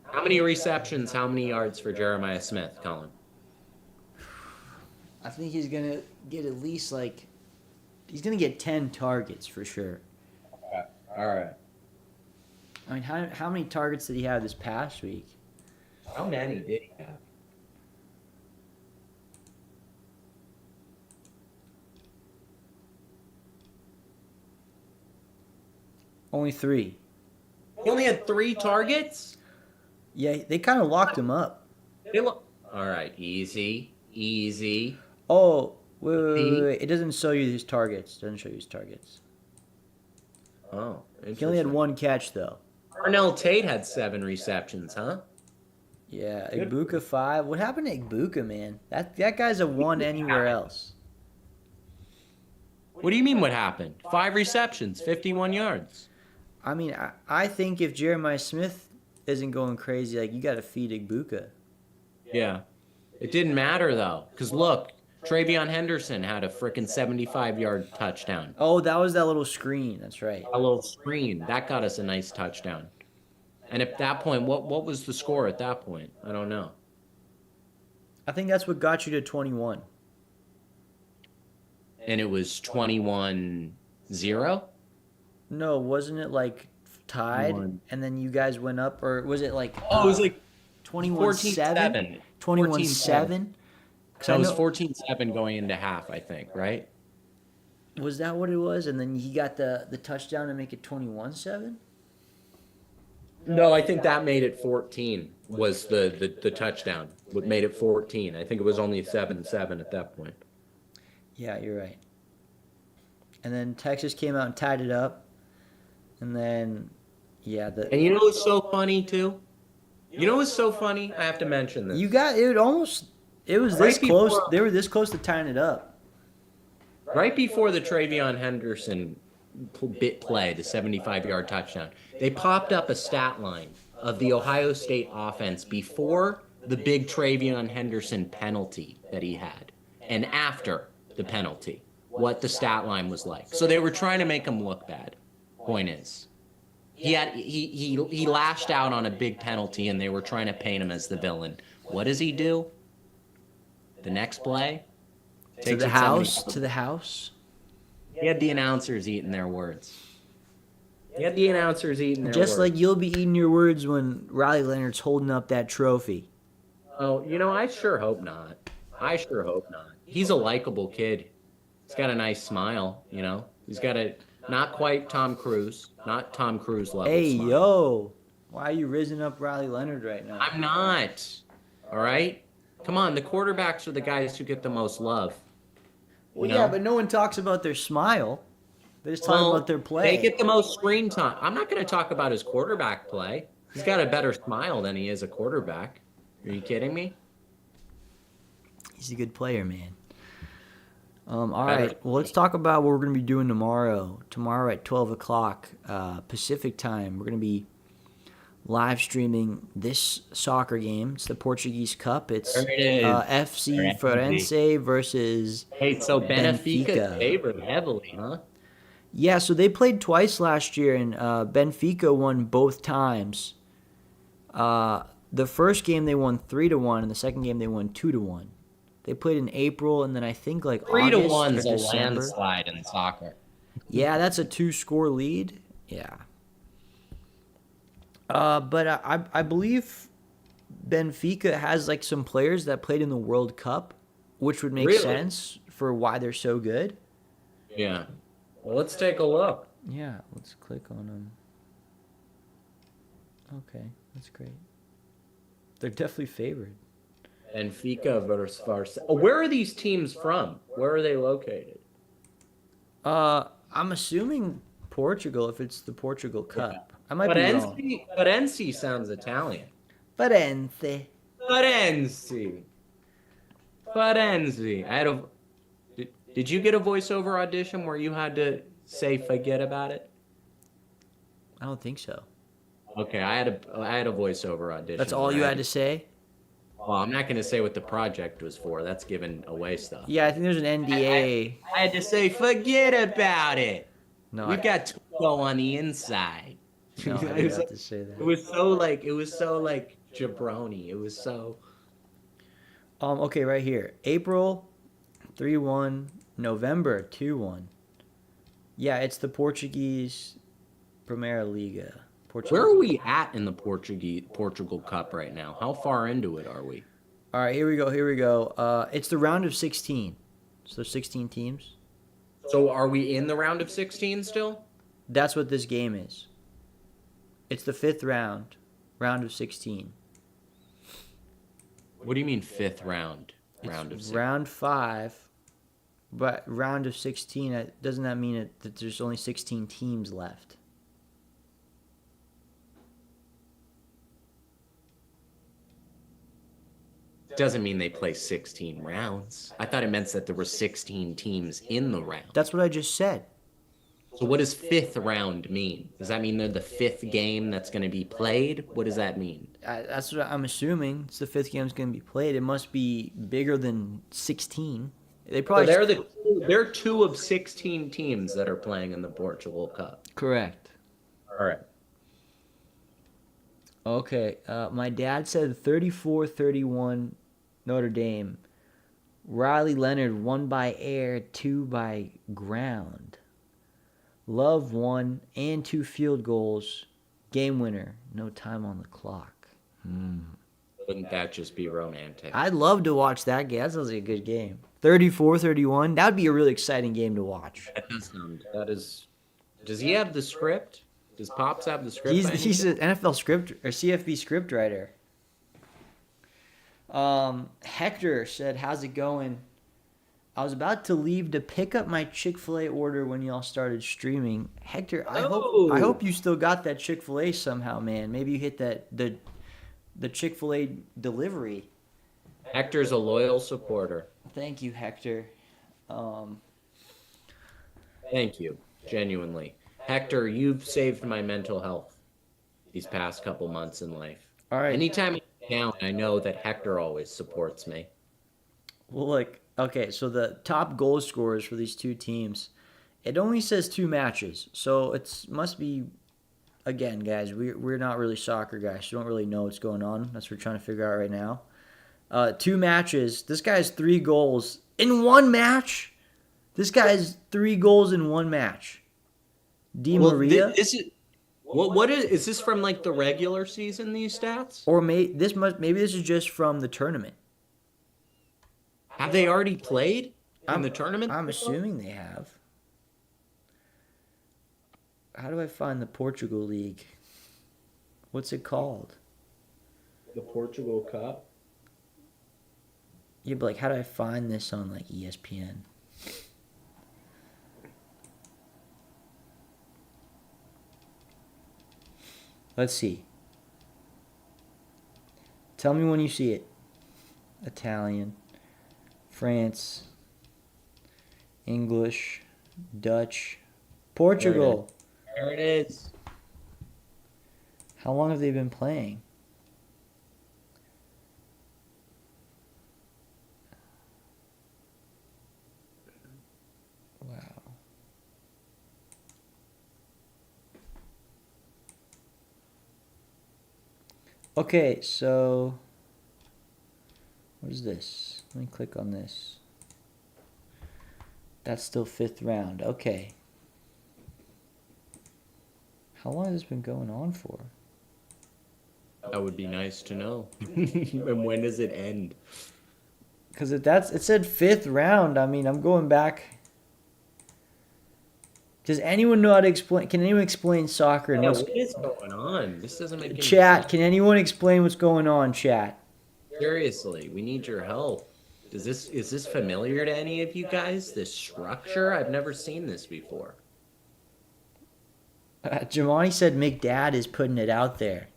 How many receptions, how many yards for Jeremiah Smith, Colin? I think he's going to get at least he's going to get 10 targets for sure. Okay. All right. I mean, how many targets did he have this past week? How many did he have? Only 3. He only had 3 targets? Yeah, they kind of locked him up. All right, easy. Oh, wait. It doesn't show you his targets. Oh, He only had 1 catch, though. Arnell Tate had 7 receptions, huh? Yeah, Good. Igbuka 5. What happened to Igbuka, man? That guy's a 1 anywhere else. What do you mean what happened? 5 receptions, 51 yards. I mean, I think if Jeremiah Smith isn't going crazy, you got to feed Igbuka. Yeah. It didn't matter, though, because look, Travion Henderson had a frickin' 75-yard touchdown. Oh, that was that little screen. That's right. A little screen. That got us a nice touchdown. And at that point, what was the score at that point? I don't know. I think that's what got you to 21. And it was 21-0. No, wasn't it like tied, 21. and then you guys went up, or was it like Oh, it was like 21-7? 14-7. 21-7? Because So I it was know 14-7 going into half, I think, right? was that what it was, and then he got the touchdown to make it 21-7. No, I think that made it 14 was the touchdown. What made it 14. I think it was only 7-7 at that point. Yeah, you're right. And then Texas came out and tied it up, and then And you know what's so funny too? You know what's so funny? I have to mention this. you got it almost. It was Right this close. before- They were this close to tying it up. Right before the Travion Henderson bit play, the 75-yard touchdown, they popped up a stat line of the Ohio State offense before the big Travion Henderson penalty that he had, and after the penalty, what the stat line was like. So they were trying to make him look bad. Point is, he lashed out on a big penalty, and they were trying to paint him as the villain. What does he do? The next play, To the house. To the house. He had the announcers eating their words. He had the announcers eating their Just words. like you'll be eating your words when Riley Leonard's holding up that trophy. Oh, I sure hope not. I sure hope not. He's a likable kid. He's got a nice smile, He's got a not quite Tom Cruise, not Tom Cruise level Hey, smile. yo. Why are you raising up Riley Leonard right now? I'm not. All right? Come on, the quarterbacks are the guys who get the most love. Well, you yeah, know? but no one talks about their smile. They're just talking about their play. They get the most screen time. I'm not going to talk about his quarterback play. He's got a better smile than he is a quarterback. Are you kidding me? He's a good player, man. All Better. right. Well, let's talk about what we're going to be doing tomorrow. Tomorrow at 12 o'clock Pacific time, we're going to be live streaming this soccer game. It's the Portuguese Cup. It's There it is. FC Firenze versus Hey, so Benfica Benfica. favored heavily, huh? Yeah, so they played twice last year, and Benfica won both times. The first game they won 3-1, and the second game they won 2-1. They played in April, and then I think like 3-1's August or a December. landslide in soccer. Yeah, that's a 2-score lead. Yeah. But I believe Benfica has like some players that played in the World Cup, which would make Really? sense for why they're so good. Yeah. Well, let's take a look. Yeah, let's click on them. Okay, that's great. They're definitely favored. Benfica versus Farsa. Oh, where are these teams from? Where are they located? I'm assuming Portugal if it's the Portugal Cup. I might be wrong. Firenze sounds Italian. Firenze. Firenze. Did you get a voiceover audition where you had to say forget about it? I don't think so. Okay, I had a voiceover audition. That's all where you I had to say? Well, I'm not going to say what the project was for. That's giving away stuff. Yeah, I think there's an NDA. I had to say forget about it. No, We've got Tuco on the inside. no, I It didn't was have to say that. It was so like jabroni. It was so. Okay, right here. April 3-1, November 2-1. Yeah, it's the Portuguese Primeira Liga. Where are we at in the Portugal Cup right now? How far into it are we? All right, here we go. It's the round of 16. So there's 16 teams. So are we in the round of 16 still? That's what this game is. It's the fifth round of 16. What do you mean fifth round? Round of It's 16. round 5, but round of 16. Doesn't that mean that there's only 16 teams left? Doesn't mean they play 16 rounds. I thought it meant that there were 16 teams in the round. That's what I just said. So what does fifth round mean? Does that mean they're the fifth game that's going to be played? What does that mean? That's what I'm assuming. It's the fifth game that's going to be played. It must be bigger than 16. They So probably they're 2 of 16 teams that are playing in the Portugal Cup. correct. All right. Okay, my dad said 34-31 Notre Dame. Riley Leonard, 1 by air, 2 by ground. Love 1 and 2 field goals. Game winner. No time on the clock. Wouldn't that just be romantic? I'd love to watch that game. That sounds like a good game. 34-31. That would be a really exciting game to watch. That is. Does he have the script? Does Pops have the script? He's an NFL script or CFB script writer. Hector said, "How's it going? I was about to leave to pick up my Chick-fil-A order when y'all started streaming." Hector, I hope you still got that Chick-fil-A somehow, man. Maybe you hit the Chick-fil-A delivery. Hector's a loyal supporter. Thank you, Hector. Thank you, genuinely. Hector, you've saved my mental health these past couple months in life. All right. Anytime I'm down, I know that Hector always supports me. Well, look, okay, so the top goal scorers for these two teams, it only says 2 matches. So it must be, again, guys, we're not really soccer guys. So we don't really know what's going on. That's what we're trying to figure out right now. 2 matches. This guy has 3 goals in 1 match. This guy has 3 goals in 1 match. Di Maria. This is what is this from, like, the regular season? These stats, Or maybe this is just from the tournament. have they already played in the tournament? I'm assuming they have. How do I find the Portugal League? What's it called? The Portugal Cup. Yeah, but like, how do I find this on like ESPN? Let's see. Tell me when you see it. Italian, France, English, Dutch, Portugal. There it is. How long have they been playing? Wow. Okay, so what is this? Let me click on this. That's still 5th round. Okay. How long has this been going on for? That would be nice to know. And when does it end? Because it said 5th round. I mean, I'm going back. Does anyone know how to explain? Can anyone explain soccer? Yeah, what is going on? This doesn't make any Chat, sense. can anyone explain what's going on, chat? Seriously, we need your help. Is this familiar to any of you guys? This structure? I've never seen this before. Jamani said McDad is putting it out there.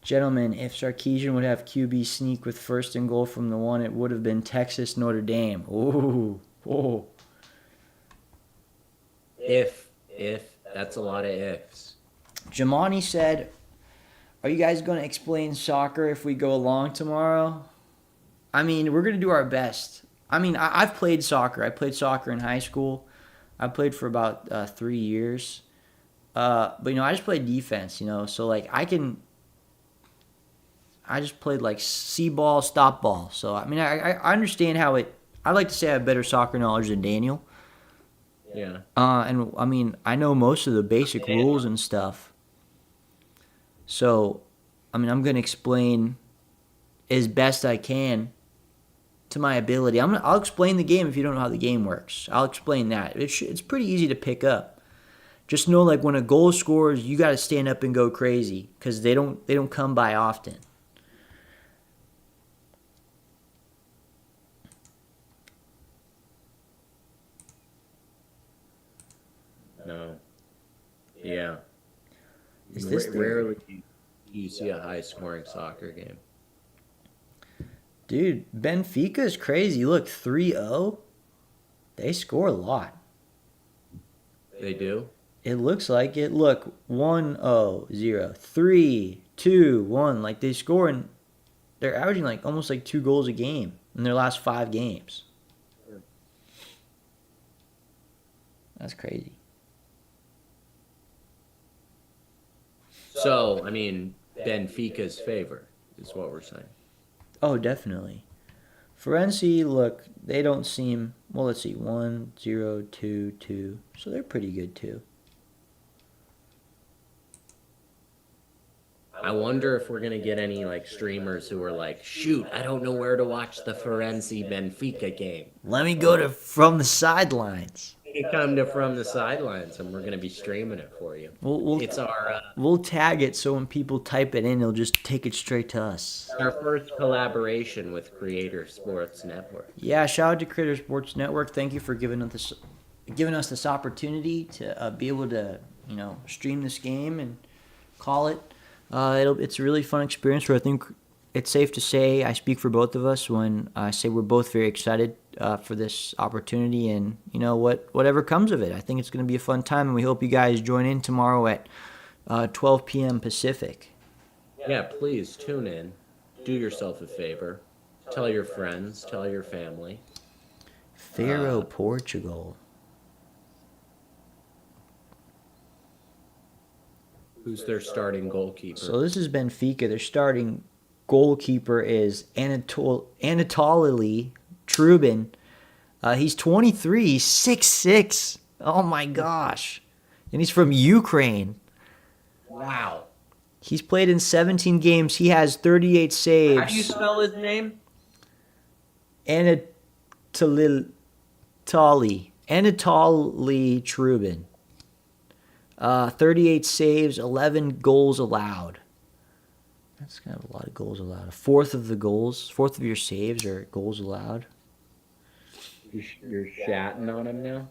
Gentlemen, if Sarkisian would have QB sneak with 1st and goal from the 1, it would have been Texas Notre Dame. Ooh. Oh. If that's a lot of ifs. Jamani said, "Are you guys going to explain soccer if we go along tomorrow?" I mean, we're going to do our best. I mean, I've played soccer. I played soccer in high school. I played for about 3 years. But, I just played defense, So, like, I just played, like, C-ball, stop ball. So, I mean, I understand how it... I'd like to say I have better soccer knowledge than Daniel. Yeah. And, I mean, I know most of the basic rules and stuff. So, I mean, I'm going to explain as best I can to my ability. I'll explain the game if you don't know how the game works. I'll explain that. It's pretty easy to pick up. Just know, like, when a goal scores, you got to stand up and go crazy because they don't come by often. No. Yeah. Is this Rarely do you see a high-scoring soccer game. Dude, Benfica is crazy. Look, 3-0. They score a lot. They do? It looks like it. Look, 1-0, 0, 3, 2, 1. Like, they score and they're averaging like almost like 2 goals a game in their last 5 games. That's crazy. So, I mean, Benfica's favor is what we're saying. Oh, definitely. Forense, look, they don't seem. Well, let's see. 1, 0, 2, 2. So they're pretty good too. I wonder if we're gonna get any like streamers who are like, shoot, I don't know where to watch the Forense Benfica game. Let me go to From the Sidelines. You come to From the Sidelines, and we're gonna be streaming it for you. We'll It's our we'll tag it so when people type it in, they'll just take it straight to us. our first collaboration with Creator Sports Network. Yeah, shout out to Creator Sports Network. Thank you for giving us this opportunity to be able to stream this game and call it. It's a really fun experience. Where I think it's safe to say I speak for both of us when I say we're both very excited for this opportunity, and whatever comes of it. I think it's going to be a fun time, and we hope you guys join in tomorrow at 12 p.m. Pacific. Yeah, please tune in. Do yourself a favor. Tell your friends. Tell your family. Faro, Portugal. Who's their starting goalkeeper? So this is Benfica. Their starting goalkeeper is Anatoly Trubin. He's 23, 6'6". Oh my gosh. And he's from Ukraine. Wow. He's played in 17 games. He has 38 saves. How do you spell his name? Anatoly Trubin. 38 saves, 11 goals allowed. That's kind of a lot of goals allowed. A fourth of your saves are goals allowed. You're shatting on him now?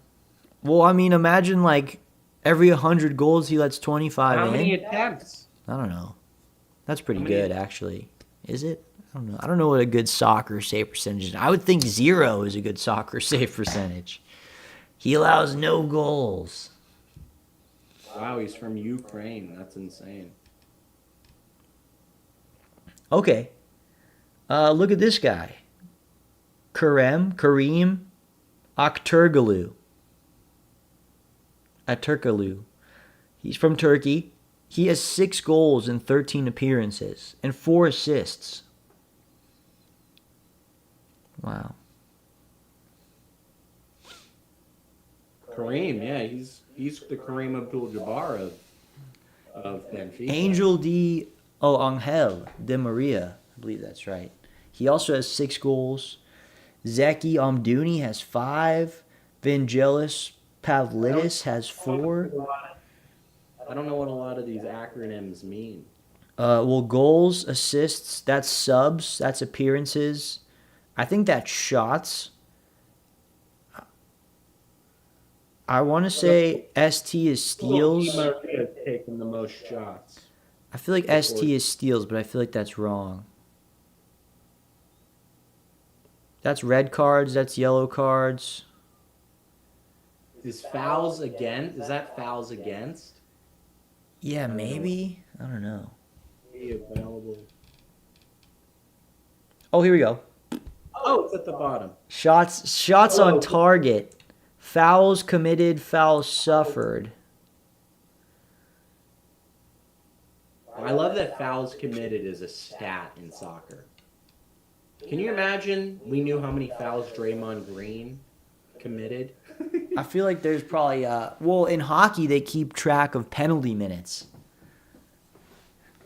Well, I mean, imagine like every 100 goals he lets 25 How in. many attempts? I don't know. That's pretty How many- good, actually. Is it? I don't know. I don't know what a good soccer save percentage is. I would think 0 is a good soccer save percentage. He allows no goals. Wow, he's from Ukraine. That's insane. Okay. Look at this guy. Kareem Aktürkoğlu. He's from Turkey. He has 6 goals in 13 appearances and 4 assists. Wow. Kareem, yeah, he's the Kareem Abdul-Jabbar of Benfica. Angel Di Maria. I believe that's right. He also has 6 goals. Zeki Amdouni has 5. Vangelis Pavlidis has 4. I don't know what a lot of these acronyms mean. Well, goals, assists, that's subs, that's appearances. I think that's shots. I want to say ST is steals. Di Maria's taken the most shots. I feel like ST is steals, but I feel like that's wrong. That's red cards, that's yellow cards. Is fouls against? Is that fouls against? Yeah, maybe. I don't know. Be available. Oh, here we go. Oh, it's at the bottom. Shots on target. Fouls committed, fouls suffered. I love that fouls committed is a stat in soccer. Can you imagine we knew how many fouls Draymond Green committed? I feel like there's probably well, in hockey they keep track of penalty minutes.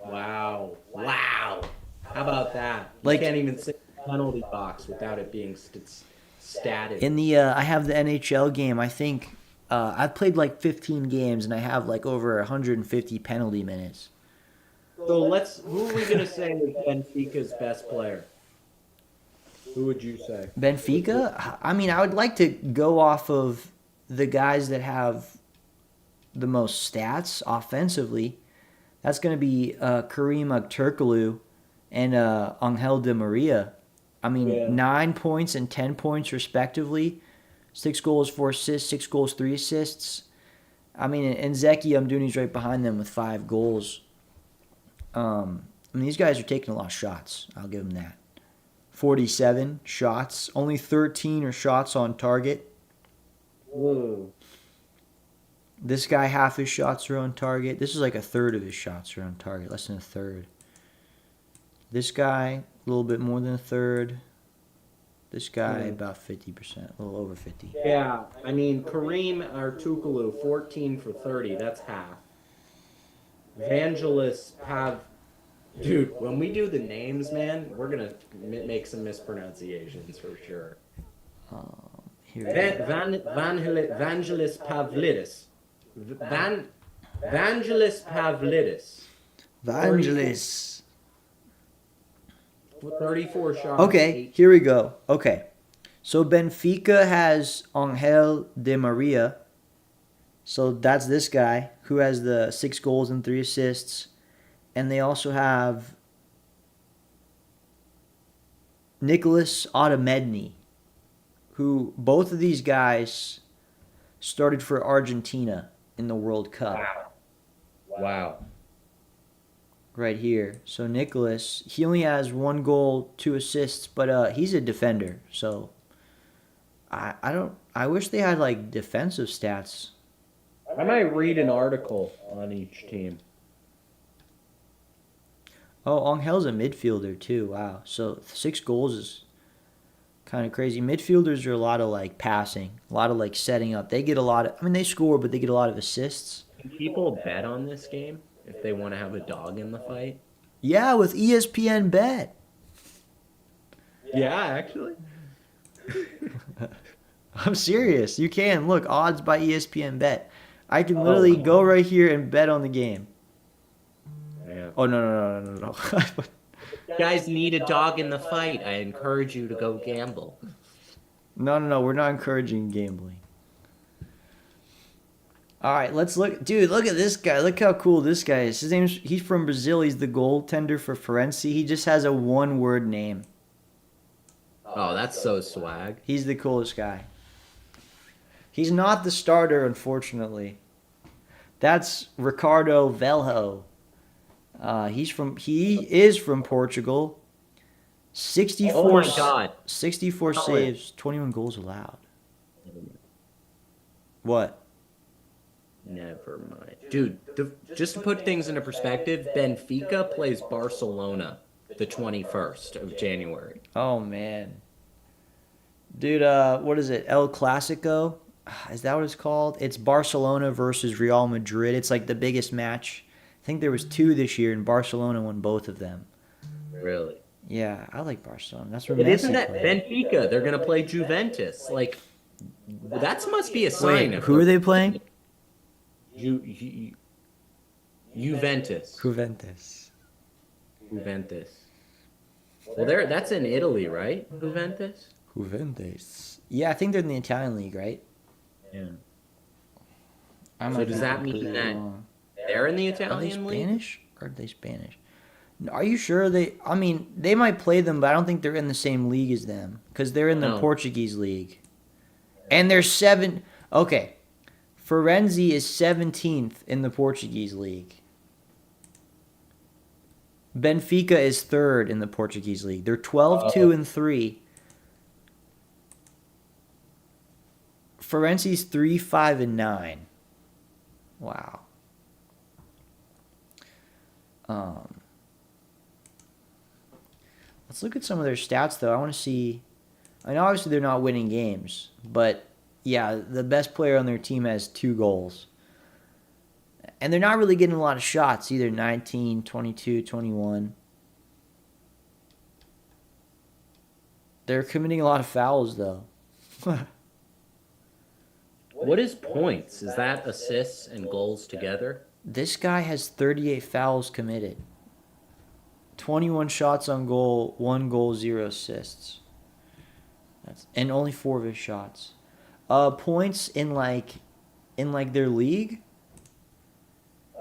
Wow. Wow. How about that? You Like- can't even say penalty box without it being statted. In the I have the NHL game. I think I've played like 15 games and I have like over 150 penalty minutes. So who are we going to say is Benfica's best player? Who would you say? Benfica? I mean, I would like to go off of the guys that have the most stats offensively. That's going to be Kareem Aktürkoğlu and Angel Di Maria. I mean, Yeah. 9 points and 10 points respectively. 6 goals, 4 assists, 6 goals, 3 assists. I mean, and Zeki Amdouni's right behind them with 5 goals. I mean, these guys are taking a lot of shots. I'll give them that. 47 shots. Only 13 are shots on target. Whoa. This guy, half his shots are on target. This is like a third of his shots are on target. Less than a third. This guy, little bit more than a third. This guy about 50%, a little over 50. Yeah, I mean Kareem Artukulu, 14 for 30. That's half. Vangelis have, dude. When we do the names, man, we're gonna make some mispronunciations for sure. Here we go. Vangelis Pavlidis, Vangelis Pavlidis, Vangelis. 34 shots. Okay, here we go. Okay. So Benfica has Angel Di Maria. So that's this guy who has the 6 goals and 3 assists. And they also have Nicholas Otamendi, who both of these guys started for Argentina in the World Cup. Wow. Right here. So Nicholas, he only has 1 goal, 2 assists, but he's a defender. So I wish they had like defensive stats. I might read an article on each team. Oh, Angel's a midfielder too. Wow. So 6 goals is kind of crazy. Midfielders are a lot of like passing, a lot of like setting up. They get a lot of, I mean, they score, but they get a lot of assists. Can people bet on this game if they want to have a dog in the fight? Yeah, with ESPN Bet. Yeah, actually. I'm serious. You can. Look, odds by ESPN Bet. I can literally go right here and bet on the game. Yeah. Oh, no. Guys need a dog in the fight. I encourage you to go gamble. No. We're not encouraging gambling. All right, let's look. Dude, look at this guy. Look how cool this guy is. He's from Brazil. He's the goaltender for Forense. He just has a 1-word name. Oh, that's so swag. He's the coolest guy. He's not the starter, unfortunately. That's Ricardo Velho. He is from Portugal. 64. Oh my God. 64 saves, 21 goals allowed. What? Never mind. Dude, just to put things into perspective, Benfica plays Barcelona the 21st of January. Oh man. Dude, what is it? El Clasico? Is that what it's called? It's Barcelona versus Real Madrid. It's like the biggest match. I think there was 2 this year, and Barcelona won both of them. Really? Yeah, I like Barcelona. That's where But Messi isn't that played. Benfica? They're going to play Juventus. Like, that must be a sign Wait, of who are they playing? Juventus. Juventus. Juventus. Well, that's in Italy, right? Juventus? Juventus. Yeah, I think they're in the Italian league, right? Yeah. So does that mean that they're in the Are they Italian league? Spanish? Or are they Spanish? Are you sure I mean, they might play them, but I don't think they're in the same league as them. Because they're in the No. Portuguese league. And they're 7. Okay. Forense is 17th in the Portuguese league. Benfica is 3rd in the Portuguese league. They're 12-2 and 3. Forense's 3-5 and 9. Wow. Let's look at some of their stats, though. I want to see. I know obviously they're not winning games, but yeah, the best player on their team has 2 goals. And they're not really getting a lot of shots either. 19, 22, 21. They're committing a lot of fouls, though. What is points? Is that assists and goals together? This guy has 38 fouls committed. 21 shots on goal, 1 goal, 0 assists. And only 4 of his shots. Points in their league?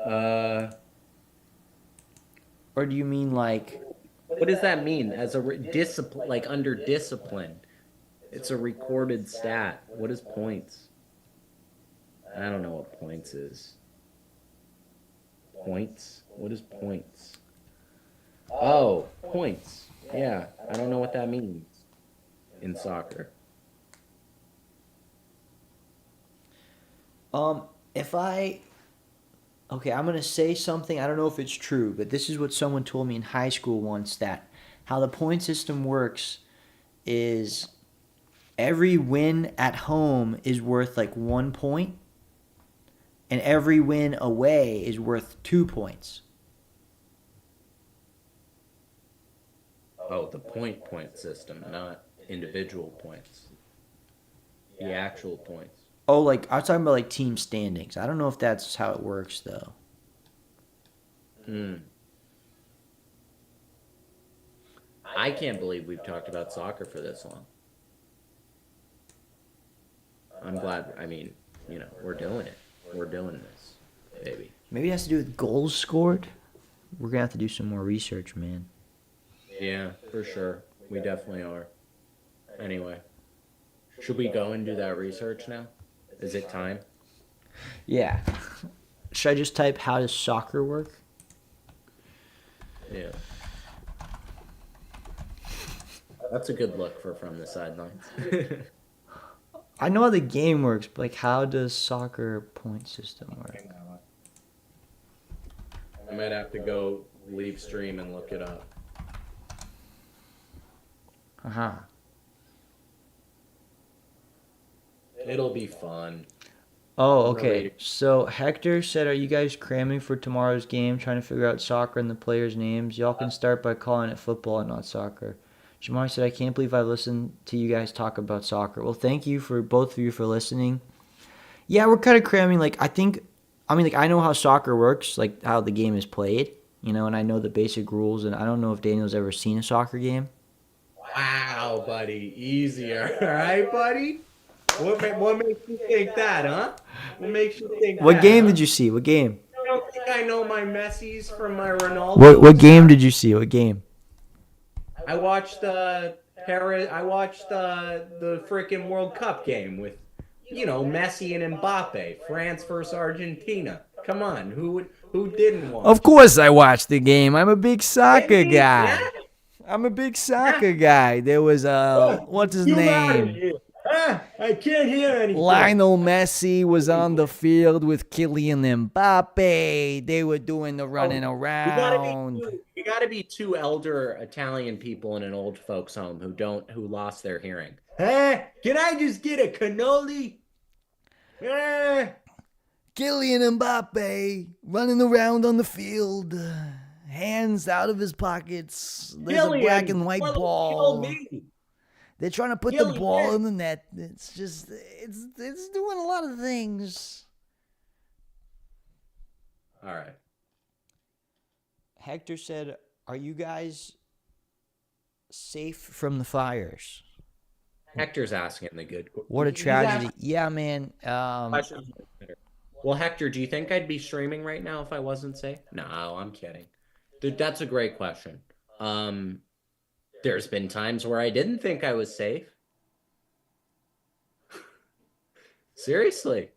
Or do you mean like? What does that mean? As a discipline, like under discipline, it's a recorded stat. What is points? I don't know what points is. Points? What is points? Oh, points. Yeah, I don't know what that means in soccer. Okay, I'm going to say something. I don't know if it's true, but this is what someone told me in high school once, that how the point system works is every win at home is worth like 1 point, and every win away is worth 2 points. Oh, the point system, not individual points. The actual points. Oh, like I was talking about like team standings. I don't know if that's how it works though. I can't believe we've talked about soccer for this long. I'm glad. I mean, we're doing it. We're doing this, baby. Maybe it has to do with goals scored. We're gonna have to do some more research, man. Yeah, for sure. We definitely are. Anyway, should we go and do that research now? Is it time? Yeah. Should I just type how does soccer work? Yeah. That's a good look for From the Sidelines. I know how the game works, but like how does soccer point system work? I might have to go leave stream and look it up. Uh-huh. It'll be fun. Oh, okay. So Hector said, are you guys cramming for tomorrow's game, trying to figure out soccer and the players' names? Y'all can start by calling it football and not soccer. Jamari said, I can't believe I listened to you guys talk about soccer. Well, thank you for both of you for listening. Yeah, we're kind of cramming. Like, I know how soccer works, like how the game is played, and I know the basic rules, and I don't know if Daniel's ever seen a soccer game. Wow, buddy. Easier. All right, buddy? What makes you think that, huh? What makes you think What that, game huh? did you see? What game? You don't think I know my Messi's from my Ronaldo? What game did you see? What game? I watched the freaking World Cup game with, Messi and Mbappe, France versus Argentina. Come on, who didn't watch? Of course I watched the game. I'm a big soccer guy. Yeah. I'm a big soccer guy. There was what's his name? I can't hear anything. Lionel Messi was on the field with Kylian Mbappe. They were doing the running around. You gotta be two elder Italian people in an old folks home who lost their hearing. Hey, can I just get a cannoli? Kylian Mbappe running around on the field, hands out of his pockets. There's a black and white ball. They're trying to put the ball in the net. It's just, it's doing a lot of things. All right. Hector said, are you guys safe from the fires? Hector's asking the good. What a tragedy. Yeah, man. Well, Hector, do you think I'd be streaming right now if I wasn't safe? No, I'm kidding. Dude, that's a great question. There's been times where I didn't think I was safe. Seriously.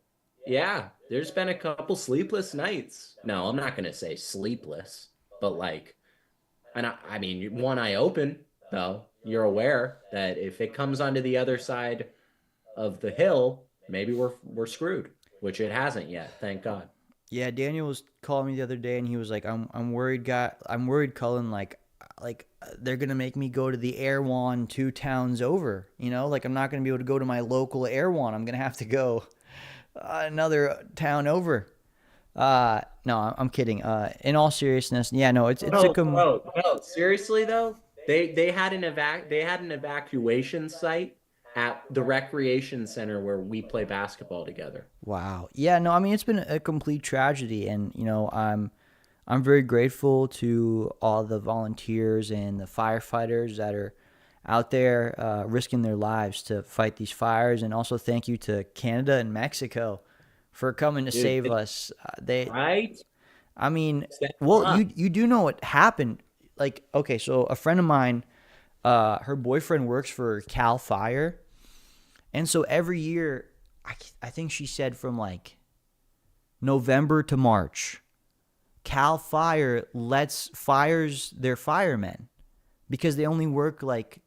Yeah, there's been a couple sleepless nights. No, I'm not going to say sleepless, but I mean, one eye open, though. You're aware that if it comes onto the other side of the hill, maybe we're screwed, which it hasn't yet, thank God. Yeah, Daniel was calling me the other day, and he was like, I'm worried, Cullen, like they're going to make me go to the Erewhon 2 towns over, like I'm not going to be able to go to my local Erewhon. I'm going to have to go another town over. No, I'm kidding. In all seriousness, yeah, no, it's no, seriously though, they had an evacuation site at the recreation center where we play basketball together. Wow. Yeah, no, I mean, it's been a complete tragedy, and I'm very grateful to all the volunteers and the firefighters that are out there risking their lives to fight these fires, and also thank you to Canada and Mexico for coming to save us. Right? I mean, well, you do know what happened. Like, okay, so a friend of mine, her boyfriend works for Cal Fire, and so every year, I think she said from like November to March, Cal Fire fires their firemen because they only work like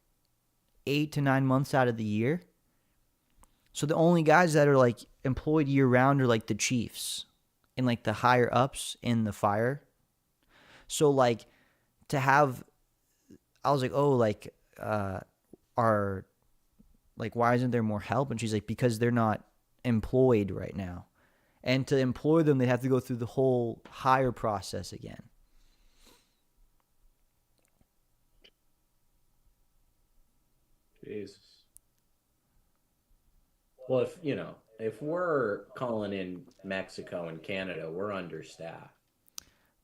8 to 9 months out of the year. So the only guys that are like employed year round are like the chiefs and like the higher ups in the fire. So like to have, I was like, oh, like, are like, why isn't there more help? And she's like, because they're not employed right now. And to employ them, they have to go through the whole hire process again. Jesus. Well, if we're calling in Mexico and Canada, we're understaffed.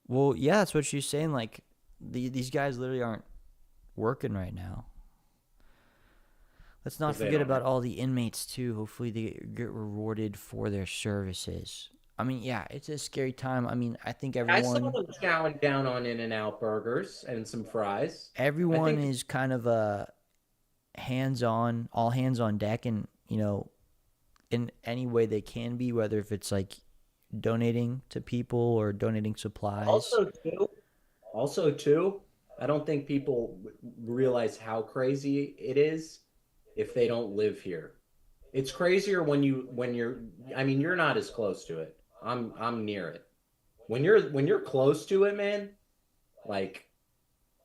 Well, yeah, that's what she's saying. Like, these guys literally aren't working right now. Let's not 'Cause they forget don't about have- all the inmates too. Hopefully they get rewarded for their services. I mean, yeah, it's a scary time. I mean, I think I saw everyone them chowing down on In-N-Out burgers and some fries. I everyone think is kind of hands on, all hands on deck, and in any way they can be, whether if it's like donating to people or donating supplies. also too, I don't think people realize how crazy it is if they don't live here. It's crazier when you're I mean, you're not as close to it. I'm near it. When you're close to it, man, like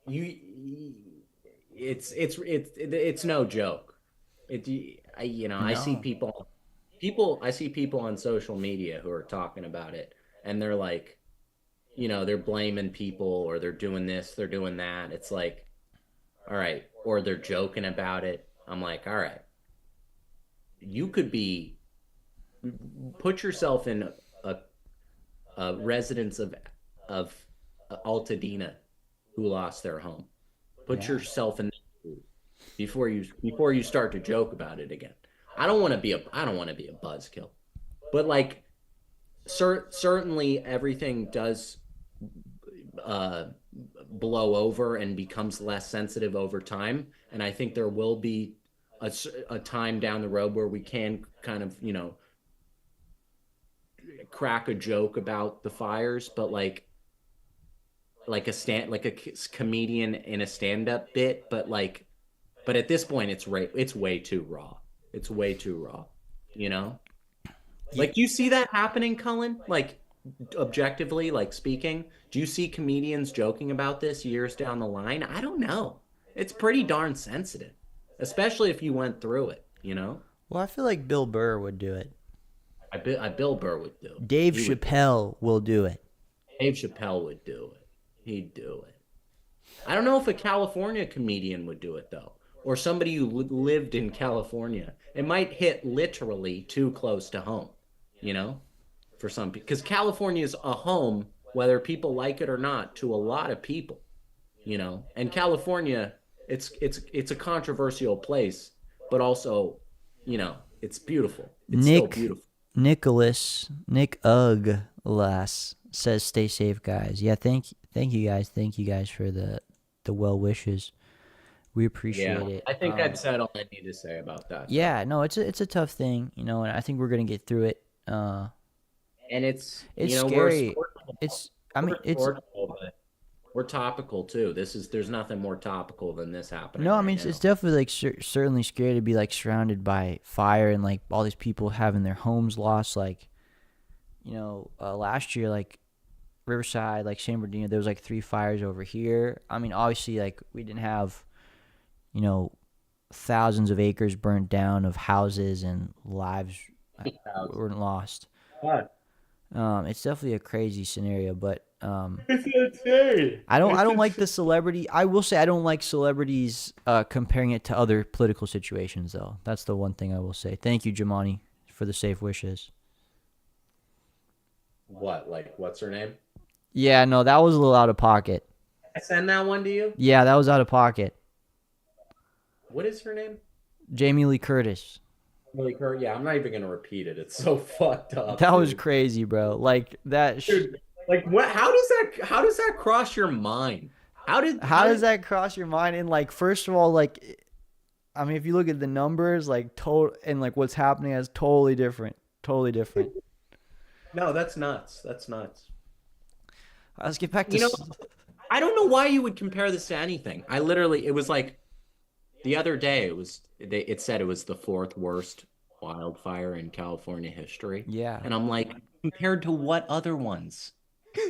you it's no joke. I see No, people on social media who are talking about it, and they're like, they're blaming people, or they're doing this, they're doing that. It's like, all right, or they're joking about it. I'm like, all right, you could put yourself in a, a residence of Altadena who lost their home. Put yeah, yourself in before you start to joke about it again. I don't want to be a buzzkill, but like certainly everything does uh, blow over and becomes less sensitive over time, and I think there will be a time down the road where we can kind of crack a joke about the fires, but like a comedian in a stand-up bit, but at this point it's way too raw. It's way too raw, you know? yeah. Like, do you see that happening, Cullen? Like, objectively, like speaking, do you see comedians joking about this years down the line? I don't know. It's pretty darn sensitive, especially if you went through it, you know? Well, I feel like Bill Burr would do it. Bill Burr would do it. Dave He would do it. Chappelle will do it. Dave Chappelle would do it. He'd do it. I don't know if a California comedian would do it though, or somebody who lived in California. It might hit literally too close to home, you know, for some people, because California is a home, whether people like it or not, to a lot of people, And California, it's a controversial place, but also, it's beautiful. It's still Nick beautiful. Nick Uglas says, "Stay safe, guys." Yeah, thank you guys for the well wishes. We appreciate Yeah, it. I think I've said all I need to say about that. Yeah, no, it's a tough thing, and I think we're gonna get through it. And it's It's we're scary. It's but we're topical too. There's nothing more topical than this happening. no, I right mean now. it's definitely like certainly scary to be like surrounded by fire and like all these people having their homes lost. Like, last year, like Riverside, like San Bernardino, there was like 3 fires over here. I mean, obviously, like we didn't have, you know, thousands of acres burnt down of houses and lives weren't lost. God, It's definitely a crazy scenario, but it's insane. I don't It's like the celebrity. I will say I don't like celebrities comparing it to other political situations though. That's the one thing I will say. Thank you, Jamani, for the safe wishes. What? Like, what's her name? Yeah, no, that was a little out of pocket. I send that one to you. Yeah, that was out of pocket. What is her name? Jamie Lee Curtis. Like her? Yeah, I'm not even gonna repeat it. It's so fucked up. That was dude. crazy, bro. Like that. Dude, like what? How does that cross your mind? How does that cross your mind? And like, first of all, like, I mean, if you look at the numbers, like and like what's happening is totally different. Totally different. No, that's nuts. That's nuts. Let's get back to. You know, I don't know why you would compare this to anything. It was like the other day. It said it was the 4th worst wildfire in California history. Yeah. And I'm like, compared to what other ones?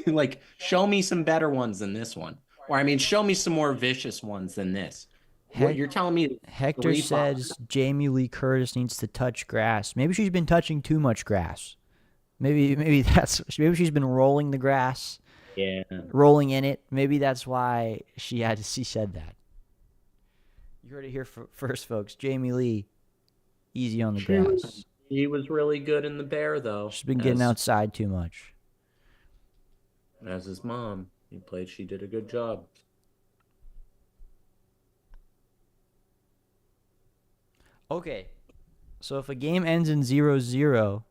Like, show me some better ones than this one. Or I mean, show me some more vicious ones than this. What Heck, you're telling me? Hector 3 5. says Jamie Lee Curtis needs to touch grass. Maybe she's been touching too much grass. Maybe she's been rolling the grass, Yeah. rolling in it. Maybe that's why she said that. You heard it here first, folks. Jamie Lee, easy on the grass. He was really good in the Bear, though. She's been getting outside too much. As his mom. She did a good job. Okay, so if a game ends in 0-0,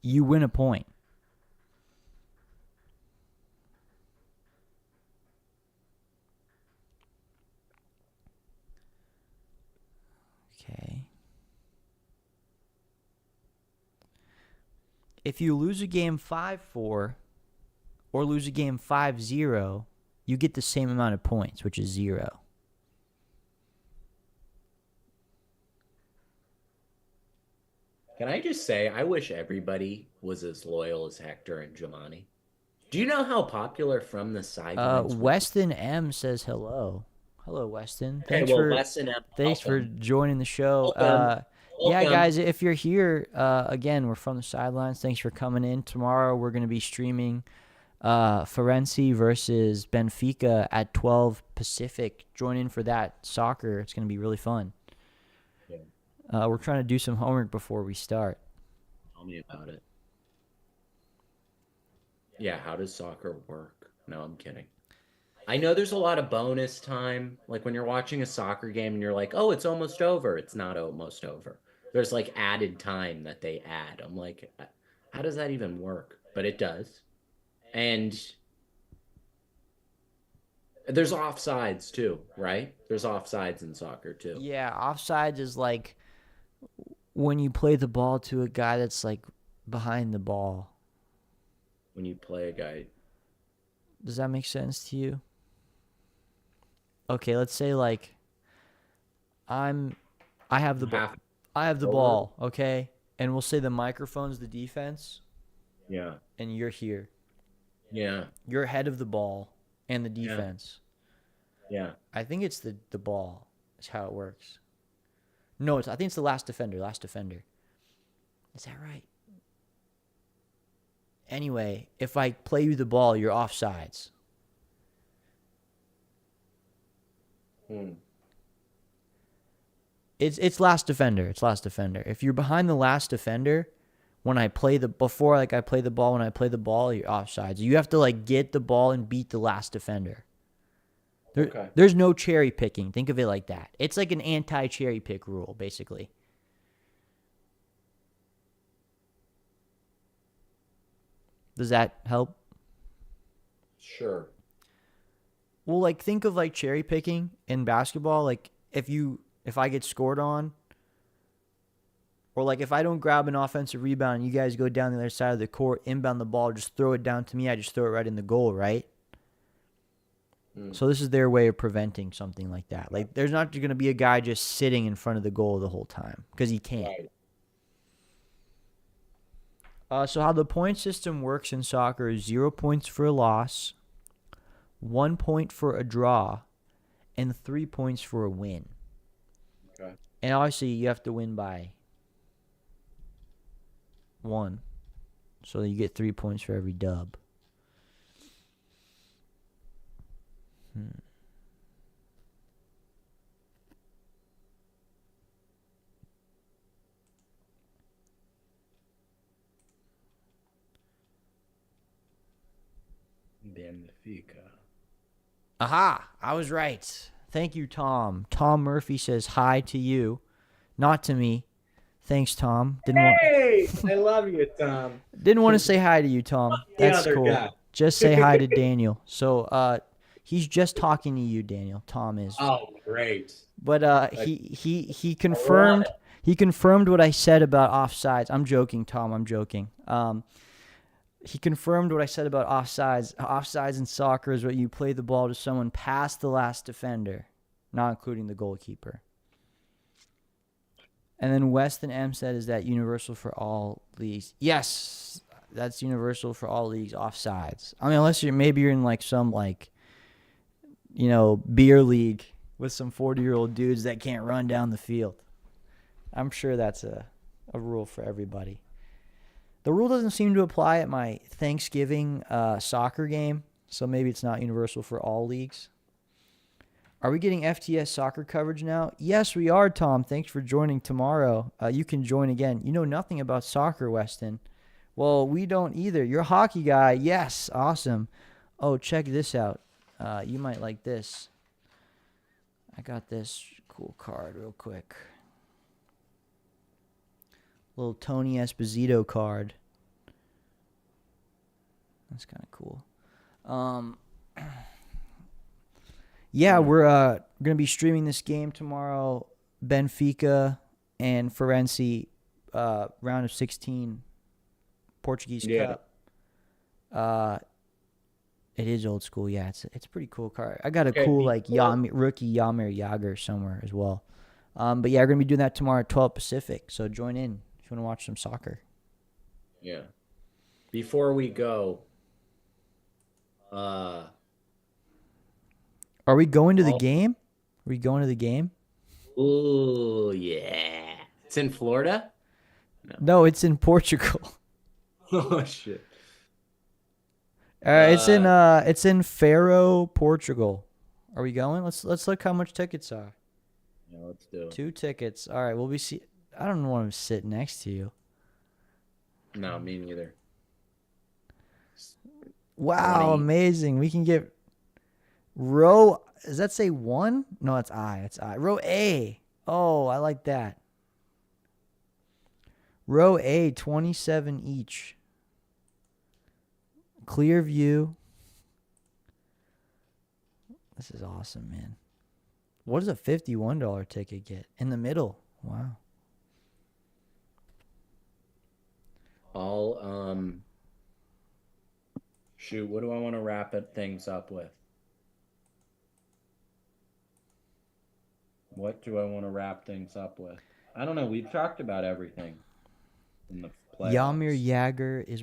you win a point. Okay. If you lose a game 5-4 or lose a game 5-0, you get the same amount of points, which is 0. Can I just say, I wish everybody was as loyal as Hector and Giovanni. Do you know how popular From the Sidelines? Weston M says hello. Hello, Weston. Okay, Thanks well, for Weston M, thanks for welcome. joining the show. Welcome. Yeah, Welcome. guys, if you're here, again, we're From the Sidelines. Thanks for coming in. Tomorrow we're going to be streaming Firenze versus Benfica at 12 Pacific. Join in for that soccer. It's going to be really fun. Yeah. We're trying to do some homework before we start. Tell me about it. Yeah, how does soccer work? No, I'm kidding. I know there's a lot of bonus time. Like when you're watching a soccer game and you're like, oh, it's almost over. It's not almost over. There's like added time that they add. I'm like, how does that even work? But it does. And there's offsides too, right? There's offsides in soccer too. Yeah, offsides is like when you play the ball to a guy that's like behind the ball. When you play a guy. Does that make sense to you? Okay, let's say like I have the ball. I have the ball, okay? And we'll say the microphone's the defense. Yeah. And you're here. Yeah. You're ahead of the ball and the defense. Yeah. I think it's the ball is how it works. No, I think it's the last defender. Is that right? Anyway, if I play you the ball, you're offsides. It's last defender. It's last defender. If you're behind the last defender, when I play the before like I play the ball, when I play the ball, you're offsides. You have to like get the ball and beat the last defender. There's no cherry picking. Think of it like that. It's like an anti-cherry pick rule, basically. Does that help? Sure. Well, like think of like cherry picking in basketball. Like if I get scored on, or like if I don't grab an offensive rebound and you guys go down the other side of the court, inbound the ball, just throw it down to me, I just throw it right in the goal, right? So this is their way of preventing something like that. Like there's not going to be a guy just sitting in front of the goal the whole time because he can't. Right. So how the point system works in soccer is 0 points for a loss, 1 point for a draw, and 3 points for a win. Okay. And obviously you have to win by 1. So you get 3 points for every dub. Benfica. Aha! I was right. Thank you, Tom. Tom Murphy says hi to you, not to me. Thanks, Tom. Hey, I love you, Tom. Didn't want to say hi to you, Tom. That's cool. Guy. Just say hi to Daniel. So, he's just talking to you, Daniel. Tom is. Oh, great. But he confirmed what I said about offsides. I'm joking, Tom. I'm joking. He confirmed what I said about offsides. Offsides in soccer is when you play the ball to someone past the last defender, not including the goalkeeper. And then Weston M said, is that universal for all leagues? Yes, that's universal for all leagues, offsides. I mean, unless you're in like some like beer league with some 40-year-old dudes that can't run down the field. I'm sure that's a rule for everybody. The rule doesn't seem to apply at my Thanksgiving soccer game, so maybe it's not universal for all leagues. Are we getting FTS soccer coverage now? Yes, we are, Tom. Thanks for joining tomorrow. You can join again. You know nothing about soccer, Weston. Well, we don't either. You're a hockey guy. Yes, awesome. Oh, check this out. You might like this. I got this cool card real quick. Little Tony Esposito card. That's kind of cool. Yeah, we're going to be streaming this game tomorrow. Benfica and Firenze, round of 16, Portuguese Cup. It is old school, yeah. It's a pretty cool card. I got a cool rookie Jaromir Jagr somewhere as well. But yeah, we're gonna be doing that tomorrow at 12 Pacific. So join in if you want to watch some soccer. Yeah. Before we go, are we going to the game? Are we going to the game? Oh yeah, it's in Florida. No, it's in Portugal. Oh shit. It's in Faro, Portugal. Are we going? Let's look how much tickets are. Yeah, let's do it. 2 tickets. All right, I don't want to sit next to you. No, me neither. Wow, 20. amazing. We can get row. Does that say 1? No, it's I. It's I. Row A. Oh, I like that. Row A, 27 each. Clear view. This is awesome, man. What does a $51 ticket get? In the middle. Wow. Shoot, what do I want to wrap things up with? What do I want to wrap things up with? I don't know. We've talked about everything in the playoffs. Jaromir Jagr is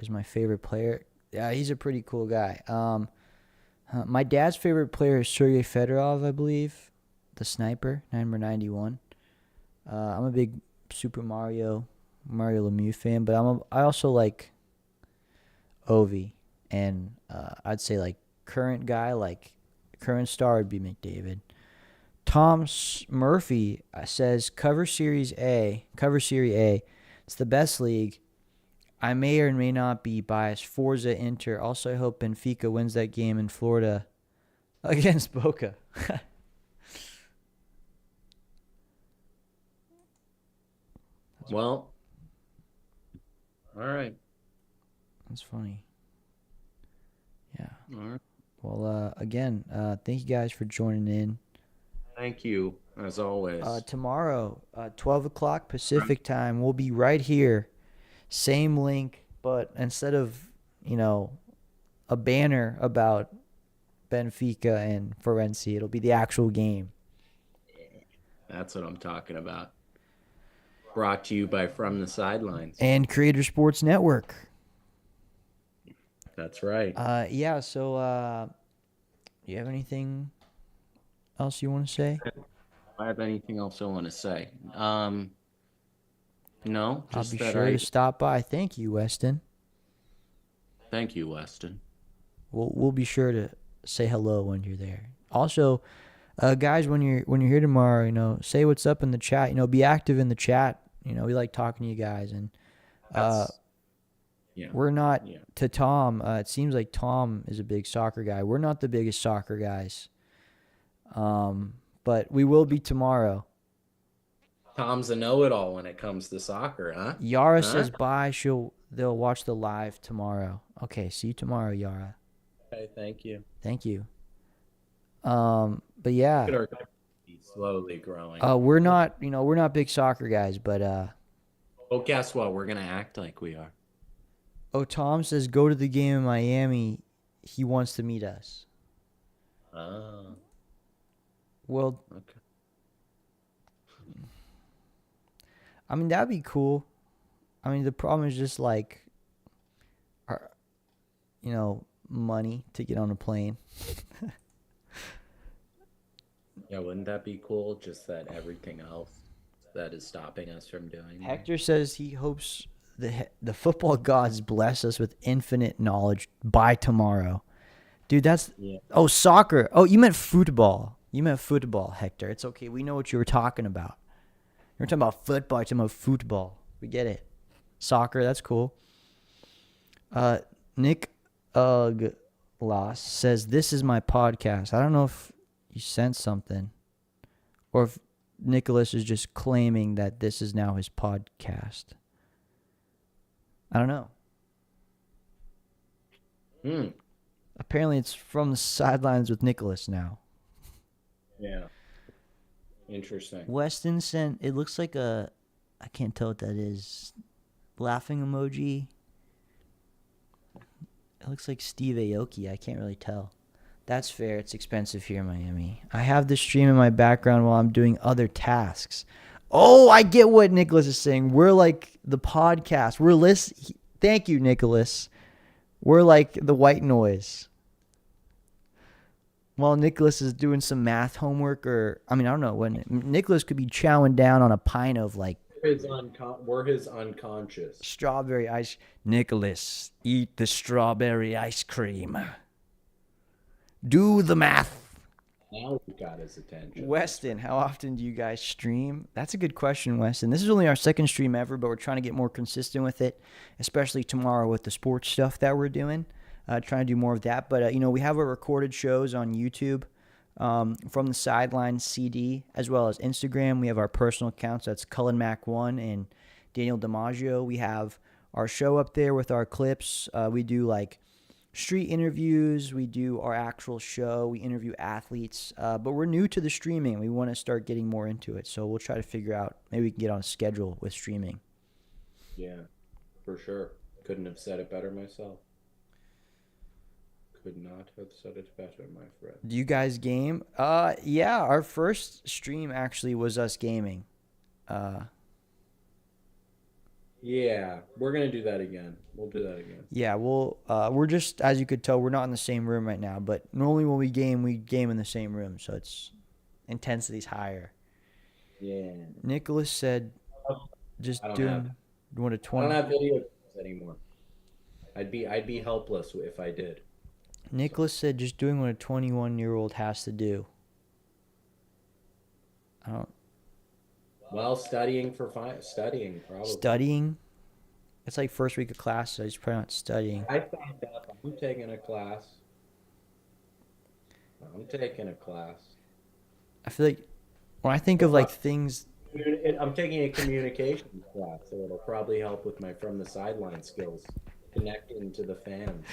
my favorite player. Yeah, he's a pretty cool guy. My dad's favorite player is Sergei Fedorov, I believe, the sniper, number 91. I'm a big Super Mario Lemieux fan, but I also like Ovi, and I'd say like current star would be McDavid. Tom Murphy says cover Series A. It's the best league. I may or may not be biased. Forza Inter. Also, I hope Benfica wins that game in Florida against Boca. Well, all right. That's funny. Yeah. All right. Well, again, thank you guys for joining in. Thank you, as always. Tomorrow, 12 o'clock Pacific time, we'll be right here. Same link, but instead of, a banner about Benfica and Firenze, it'll be the actual game. That's what I'm talking about. Brought to you by From the Sidelines. And Creator Sports Network. That's right. Yeah, so you have anything else you want to say? Do I have anything else I want to say? No, I'll just be that sure to stop by. Thank you, Weston. Thank you, Weston. We'll be sure to say hello when you're there. Also, guys, when you're here tomorrow, say what's up in the chat. Be active in the chat. We like talking to you guys, and we're not to Tom. It seems like Tom is a big soccer guy. We're not the biggest soccer guys, but we will be tomorrow. Tom's a know-it-all when it comes to soccer, huh? Yara says bye. They'll watch the live tomorrow. Okay, see you tomorrow, Yara. Okay, thank you. Thank you. But yeah, slowly growing. we're not big soccer guys, but well, guess what? We're gonna act like we are. Oh, Tom says go to the game in Miami. He wants to meet us. Oh. Well, Okay. I mean, that'd be cool. I mean, the problem is just like, money to get on a plane. Yeah, wouldn't that be cool? Just that everything else that is stopping us from doing that. Hector says he hopes the football gods bless us with infinite knowledge by tomorrow. Dude, that's Yeah. oh soccer. Oh, you meant football. You meant football, Hector. It's okay. We know what you were talking about. You're talking about football. You're talking about football. We get it. Soccer. That's cool. Nick Uglas says this is my podcast. I don't know if you sent something, or if Nicholas is just claiming that this is now his podcast. I don't know. Hmm. Apparently, it's from the sidelines with Nicholas now. Yeah. Interesting. Weston sent. It looks like a. I can't tell what that is. Laughing emoji. It looks like Steve Aoki. I can't really tell. That's fair. It's expensive here in Miami. I have the stream in my background while I'm doing other tasks. Oh, I get what Nicholas is saying. We're like the podcast. We're Thank you, Nicholas. We're like the white noise. While Nicholas is doing some math homework, or I don't know when Nicholas could be chowing down on a pint of like We're his unconscious. strawberry ice. Nicholas, eat the strawberry ice cream. Do the math. Now we got his attention. Weston, how often do you guys stream? That's a good question, Weston. This is only our second stream ever, but we're trying to get more consistent with it, especially tomorrow with the sports stuff that we're doing. Trying to do more of that. But, we have our recorded shows on YouTube from the Sidelines CD, as well as Instagram. We have our personal accounts. That's Cullen Mac1 and Daniel DiMaggio. We have our show up there with our clips. We do, like, street interviews. We do our actual show. We interview athletes. But we're new to the streaming. We want to start getting more into it. So we'll try to figure out, maybe we can get on a schedule with streaming. Yeah, for sure. Couldn't have said it better myself. Could not have said it better, my friend. Do you guys game? Yeah, our first stream actually was us gaming. Yeah, we're gonna do that again. We'll do that again. Yeah, we're just, as you could tell, we're not in the same room right now, but normally when we game in the same room, so it's intensity's higher. Yeah. Nicholas said just doing one to 20. I don't have video games anymore. I'd be helpless if I did. Nicholas said just doing what a 21-year-old has to do. I don't. Well, studying probably. Studying? It's like first week of class, so he's probably not studying. I signed up. I'm taking a class. I feel like when I think of like things. I'm taking a communications class, so it'll probably help with my from the sideline skills, connecting to the fans.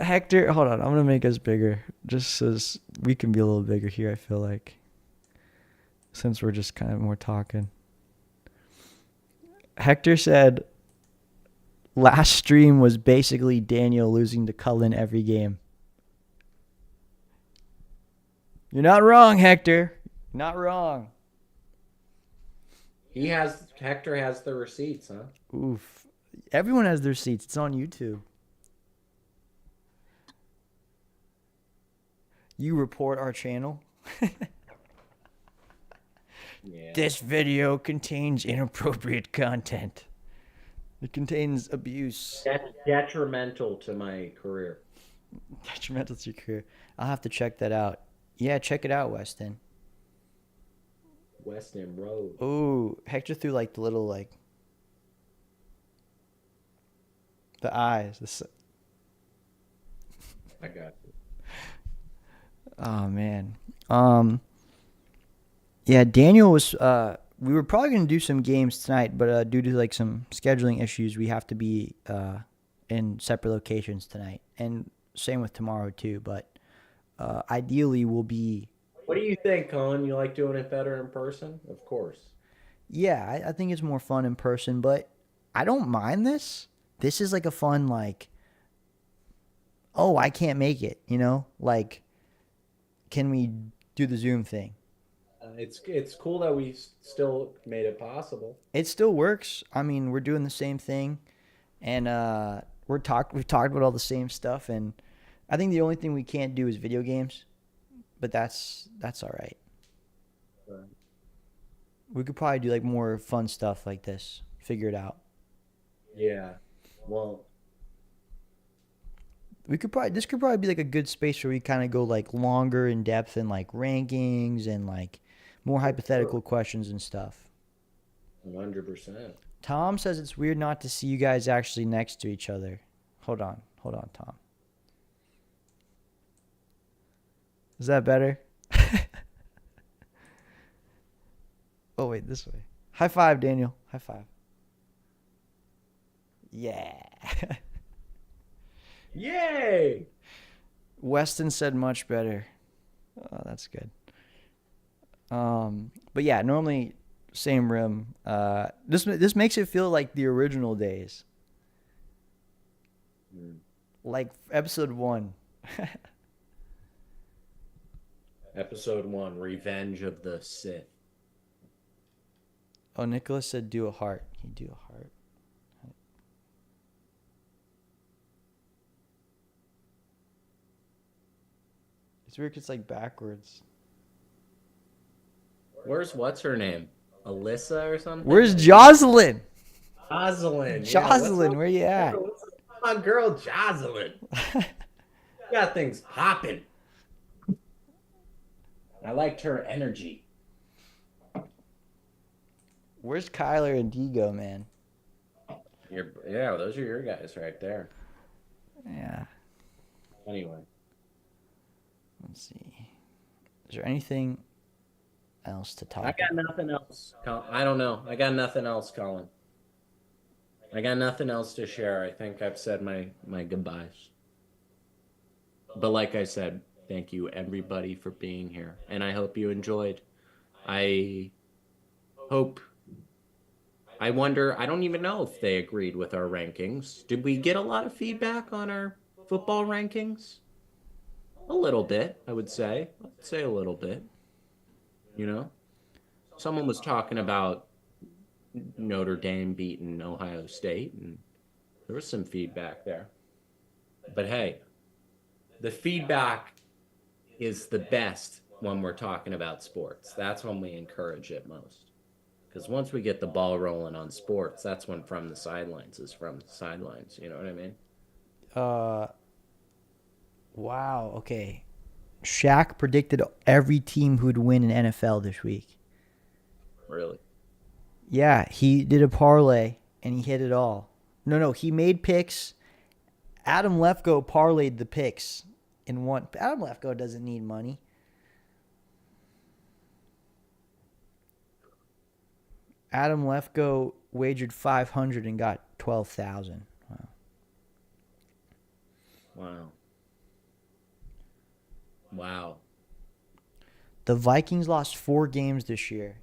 Hector, hold on. I'm going to make us bigger, just so we can be a little bigger here, I feel like. Since we're just kind of more talking. Hector said last stream was basically Daniel losing to Cullen every game. You're not wrong, Hector. Not wrong. Hector has the receipts, huh? Oof. Everyone has their receipts. It's on YouTube. You report our channel. Yeah. This video contains inappropriate content. It contains abuse. That's detrimental to my career. Detrimental to your career. I'll have to check that out. Yeah, check it out, Weston. Weston Road. Ooh, Hector threw like the little like the eyes. I got you. Oh man. Yeah, Daniel was we were probably going to do some games tonight, but due to like some scheduling issues, we have to be in separate locations tonight. And same with tomorrow too, but ideally we'll be. What do you think, Colin? You like doing it better in person? Of course. Yeah, I think it's more fun in person, but I don't mind this. This is like a fun, like, oh, I can't make it, Like, can we do the Zoom thing? It's cool that we still made it possible. It still works. I mean, we're doing the same thing, and we've talked about all the same stuff, and I think the only thing we can't do is video games, but that's all right. We could probably do like more fun stuff like this. Figure it out. Yeah. Well, This could probably be like a good space where we kind of go like longer in depth and like rankings and like more hypothetical questions and stuff. 100%. Tom says it's weird not to see you guys actually next to each other. Hold on, Tom. Is that better? Oh wait, this way. High five, Daniel. High five. Yeah. Yay! Weston said much better. Oh, that's good. But yeah, normally same rim. This makes it feel like the original days, like episode 1. Episode 1, Revenge of the Sith. Oh, Nicholas said do a heart. He do a heart. It's weird 'cause it's like backwards. What's her name? Alyssa or something? Where's Jocelyn? Jocelyn. Jocelyn, where you at? What's my girl Jocelyn? Got things popping. I liked her energy. Where's Kyler and Digo, man? Yeah, those are your guys right there. Yeah. Anyway. Let's see. Is there anything else to talk I got nothing else. I don't know. I got nothing else, Colin. I got nothing else to share. I think I've said my goodbyes. But like I said, thank you everybody for being here. And I hope you enjoyed. I wonder, I don't even know if they agreed with our rankings. Did we get a lot of feedback on our football rankings? A little bit, I would say. I'd say a little bit. You know? Someone was talking about Notre Dame beating Ohio State, and there was some feedback there. But hey, the feedback is the best when we're talking about sports. That's when we encourage it most. Because once we get the ball rolling on sports, that's when From the Sidelines is From the Sidelines. You know what I mean? Wow, okay. Shaq predicted every team who'd win in NFL this week. Really? Yeah, he did a parlay and he hit it all. No, he made picks. Adam Lefko parlayed the picks in one. Adam Lefko doesn't need money. Adam Lefko wagered 500 and got 12,000. Wow. Wow. Wow. The Vikings lost 4 games this year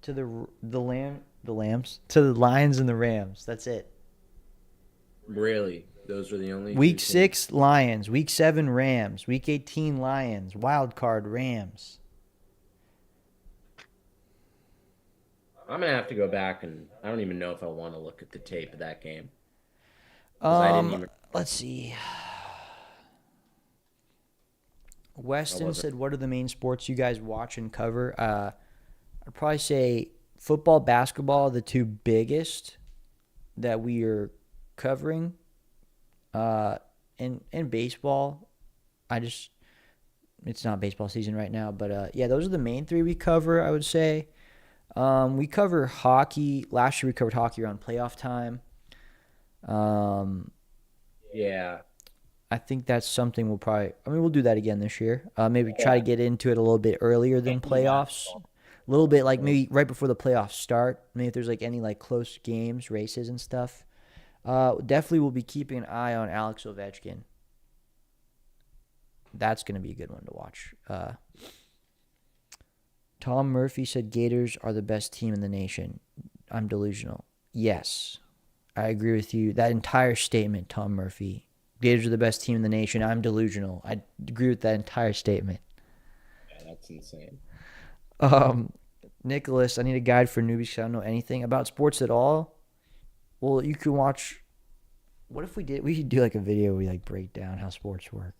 to the Lambs, to the Lions and the Rams. That's it. Really? Those were the only Week two 6 Lions, Week 7 Rams, Week 18 Lions, wild card Rams. I'm gonna have to go back, and I don't even know if I want to look at the tape of that game. I didn't even... Let's see. Weston said, what are the main sports you guys watch and cover? I'd probably say football, basketball, the two biggest that we are covering. And baseball. It's not baseball season right now, but yeah, those are the main 3 we cover, I would say. We cover hockey. Last year we covered hockey around playoff time. Yeah. I think that's something we'll do that again this year. Maybe try to get into it a little bit earlier than playoffs. A little bit like maybe right before the playoffs start. Maybe if there's like any like close games, races and stuff. Definitely we'll be keeping an eye on Alex Ovechkin. That's going to be a good one to watch. Tom Murphy said Gators are the best team in the nation. I'm delusional. Yes, I agree with you. That entire statement, Tom Murphy. Gators are the best team in the nation. I'm delusional. I agree with that entire statement. Yeah, that's insane. Nicholas, I need a guide for newbies because I don't know anything about sports at all. Well, you can watch. What if we could do like a video where we like break down how sports work.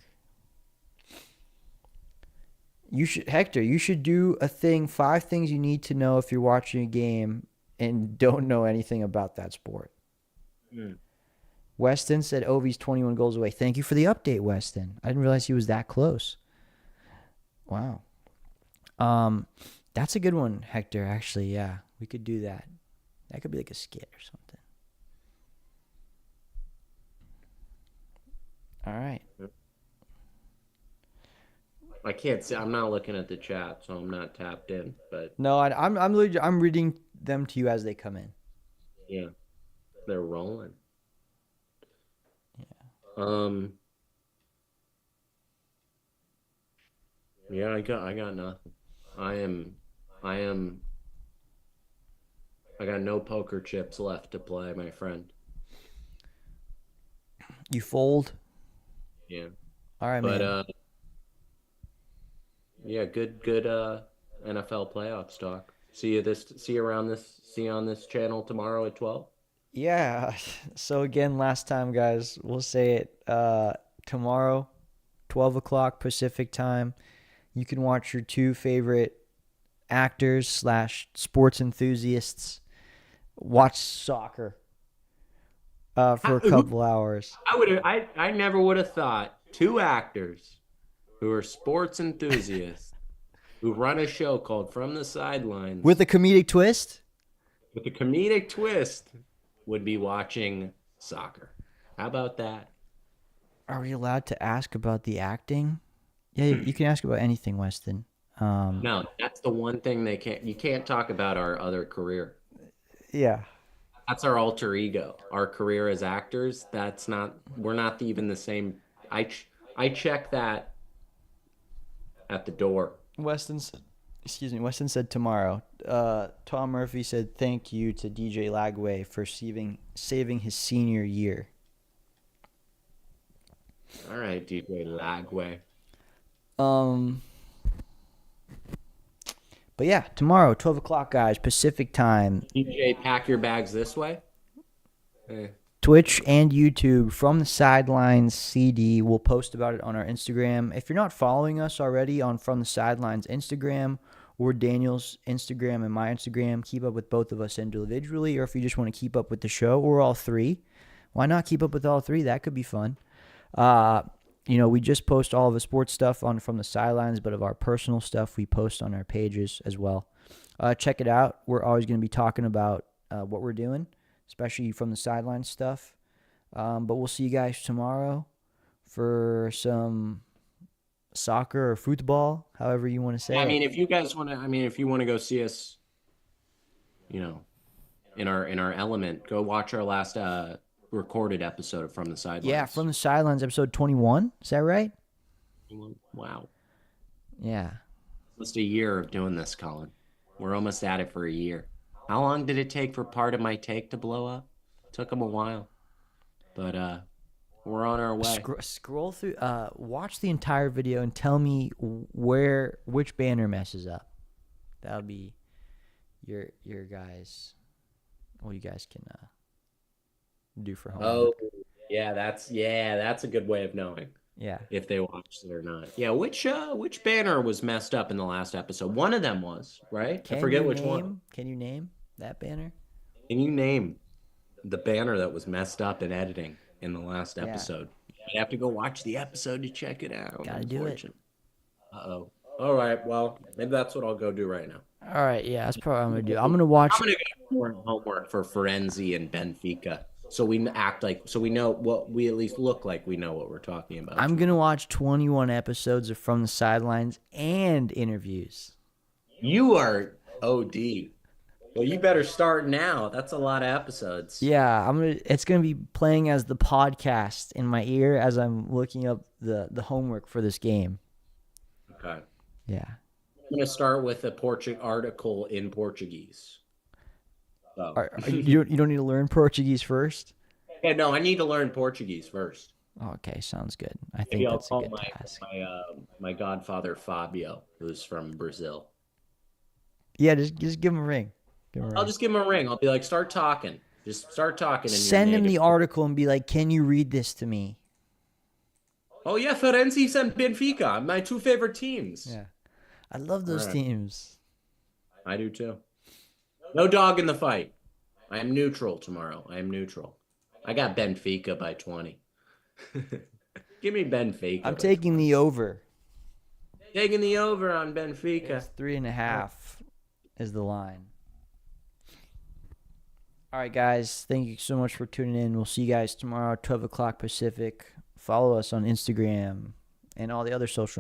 Hector, you should do a thing, 5 things you need to know if you're watching a game and don't know anything about that sport. Weston said Ovi's 21 goals away. Thank you for the update, Weston. I didn't realize he was that close. Wow. That's a good one, Hector, actually. Yeah, we could do that. That could be like a skit or something. All right. I can't see. I'm not looking at the chat, so I'm not tapped in. But No, I'm reading them to you as they come in. yeah, they're rolling. Yeah. Yeah, I got nothing. I got no poker chips left to play, my friend. You fold? Yeah. All right, But man. yeah, good NFL playoffs talk. See you on this channel tomorrow at 12. Yeah. So again, last time, guys, we'll say it. Tomorrow, 12 o'clock Pacific time. You can watch your 2 favorite actors / sports enthusiasts watch soccer for a couple hours. I never would have thought 2 actors who are sports enthusiasts who run a show called From the Sidelines With a comedic twist? with a comedic twist would be watching soccer. How about that? Are we allowed to ask about the acting? Yeah, you can ask about anything, Weston. No, that's the one thing you can't talk about our other career. Yeah. That's our alter ego. Our career as actors, we're not even the same. I check that at the door. Weston said tomorrow. Tom Murphy said thank you to DJ Lagway for saving his senior year. All right, DJ Lagway. But yeah, tomorrow, 12 o'clock, guys, Pacific time. DJ, pack your bags this way. Twitch and YouTube From the Sidelines CD. We'll post about it on our Instagram. If you're not following us already on From the Sidelines Instagram or Daniel's Instagram and my Instagram, keep up with both of us individually. Or if you just want to keep up with the show or all 3, why not keep up with all 3? That could be fun. We just post all of the sports stuff on From the Sidelines, but of our personal stuff, we post on our pages as well. Check it out. We're always going to be talking about what we're doing, especially From the Sidelines stuff. But we'll see you guys tomorrow for some soccer or football, however you want to say it. If you guys want to, if you want to go see us, in our element, go watch our last recorded episode of From the Sidelines. Yeah, From the Sidelines, episode 21. Is that right? Wow. Yeah. Almost a year of doing this, Colin. We're almost at it for a year. How long did it take for Part of My Take to blow up? Took them a while. But we're on our way. Scroll through, watch the entire video and tell me which banner messes up. That'll be your guys. Well, you guys can do for home. Oh, yeah, that's a good way of knowing. Yeah. If they watched it or not. Yeah, which banner was messed up in the last episode? One of them was, right? I forget which one. Can you name that banner? Can you name the banner that was messed up in editing in the last episode? You have to go watch the episode to check it out. Gotta do it. Uh-oh. All right, well, maybe that's what I'll go do right now. All right, yeah, that's probably what I'm going to do. I'm going to watch. I'm going to go more homework for Firenze and Benfica. So we know what we at least look like we know what we're talking about. I'm going to watch 21 episodes of From the Sidelines and interviews. You are OD. Well, you better start now. That's a lot of episodes. Yeah, it's going to be playing as the podcast in my ear as I'm looking up the homework for this game. Okay. Yeah. I'm going to start with a article in Portuguese. So. You don't need to learn Portuguese first? Yeah, no, I need to learn Portuguese first. Okay, sounds good. I think that's a good task. My godfather Fabio, who's from Brazil. Yeah, just give him a ring. I'll just give him a ring. I'll be like, start talking. Just start talking. Send him the article and be like, can you read this to me? Oh, yeah, Firenze and Benfica, my 2 favorite teams. Yeah. I love those Alright. teams. I do too. No dog in the fight. I am neutral tomorrow. I am neutral. I got Benfica by 20. Give me Benfica. I'm by taking 20. the over. Taking the over on Benfica. It's 3.5 is the line. All right, guys. Thank you so much for tuning in. We'll see you guys tomorrow, 12 o'clock Pacific. Follow us on Instagram and all the other social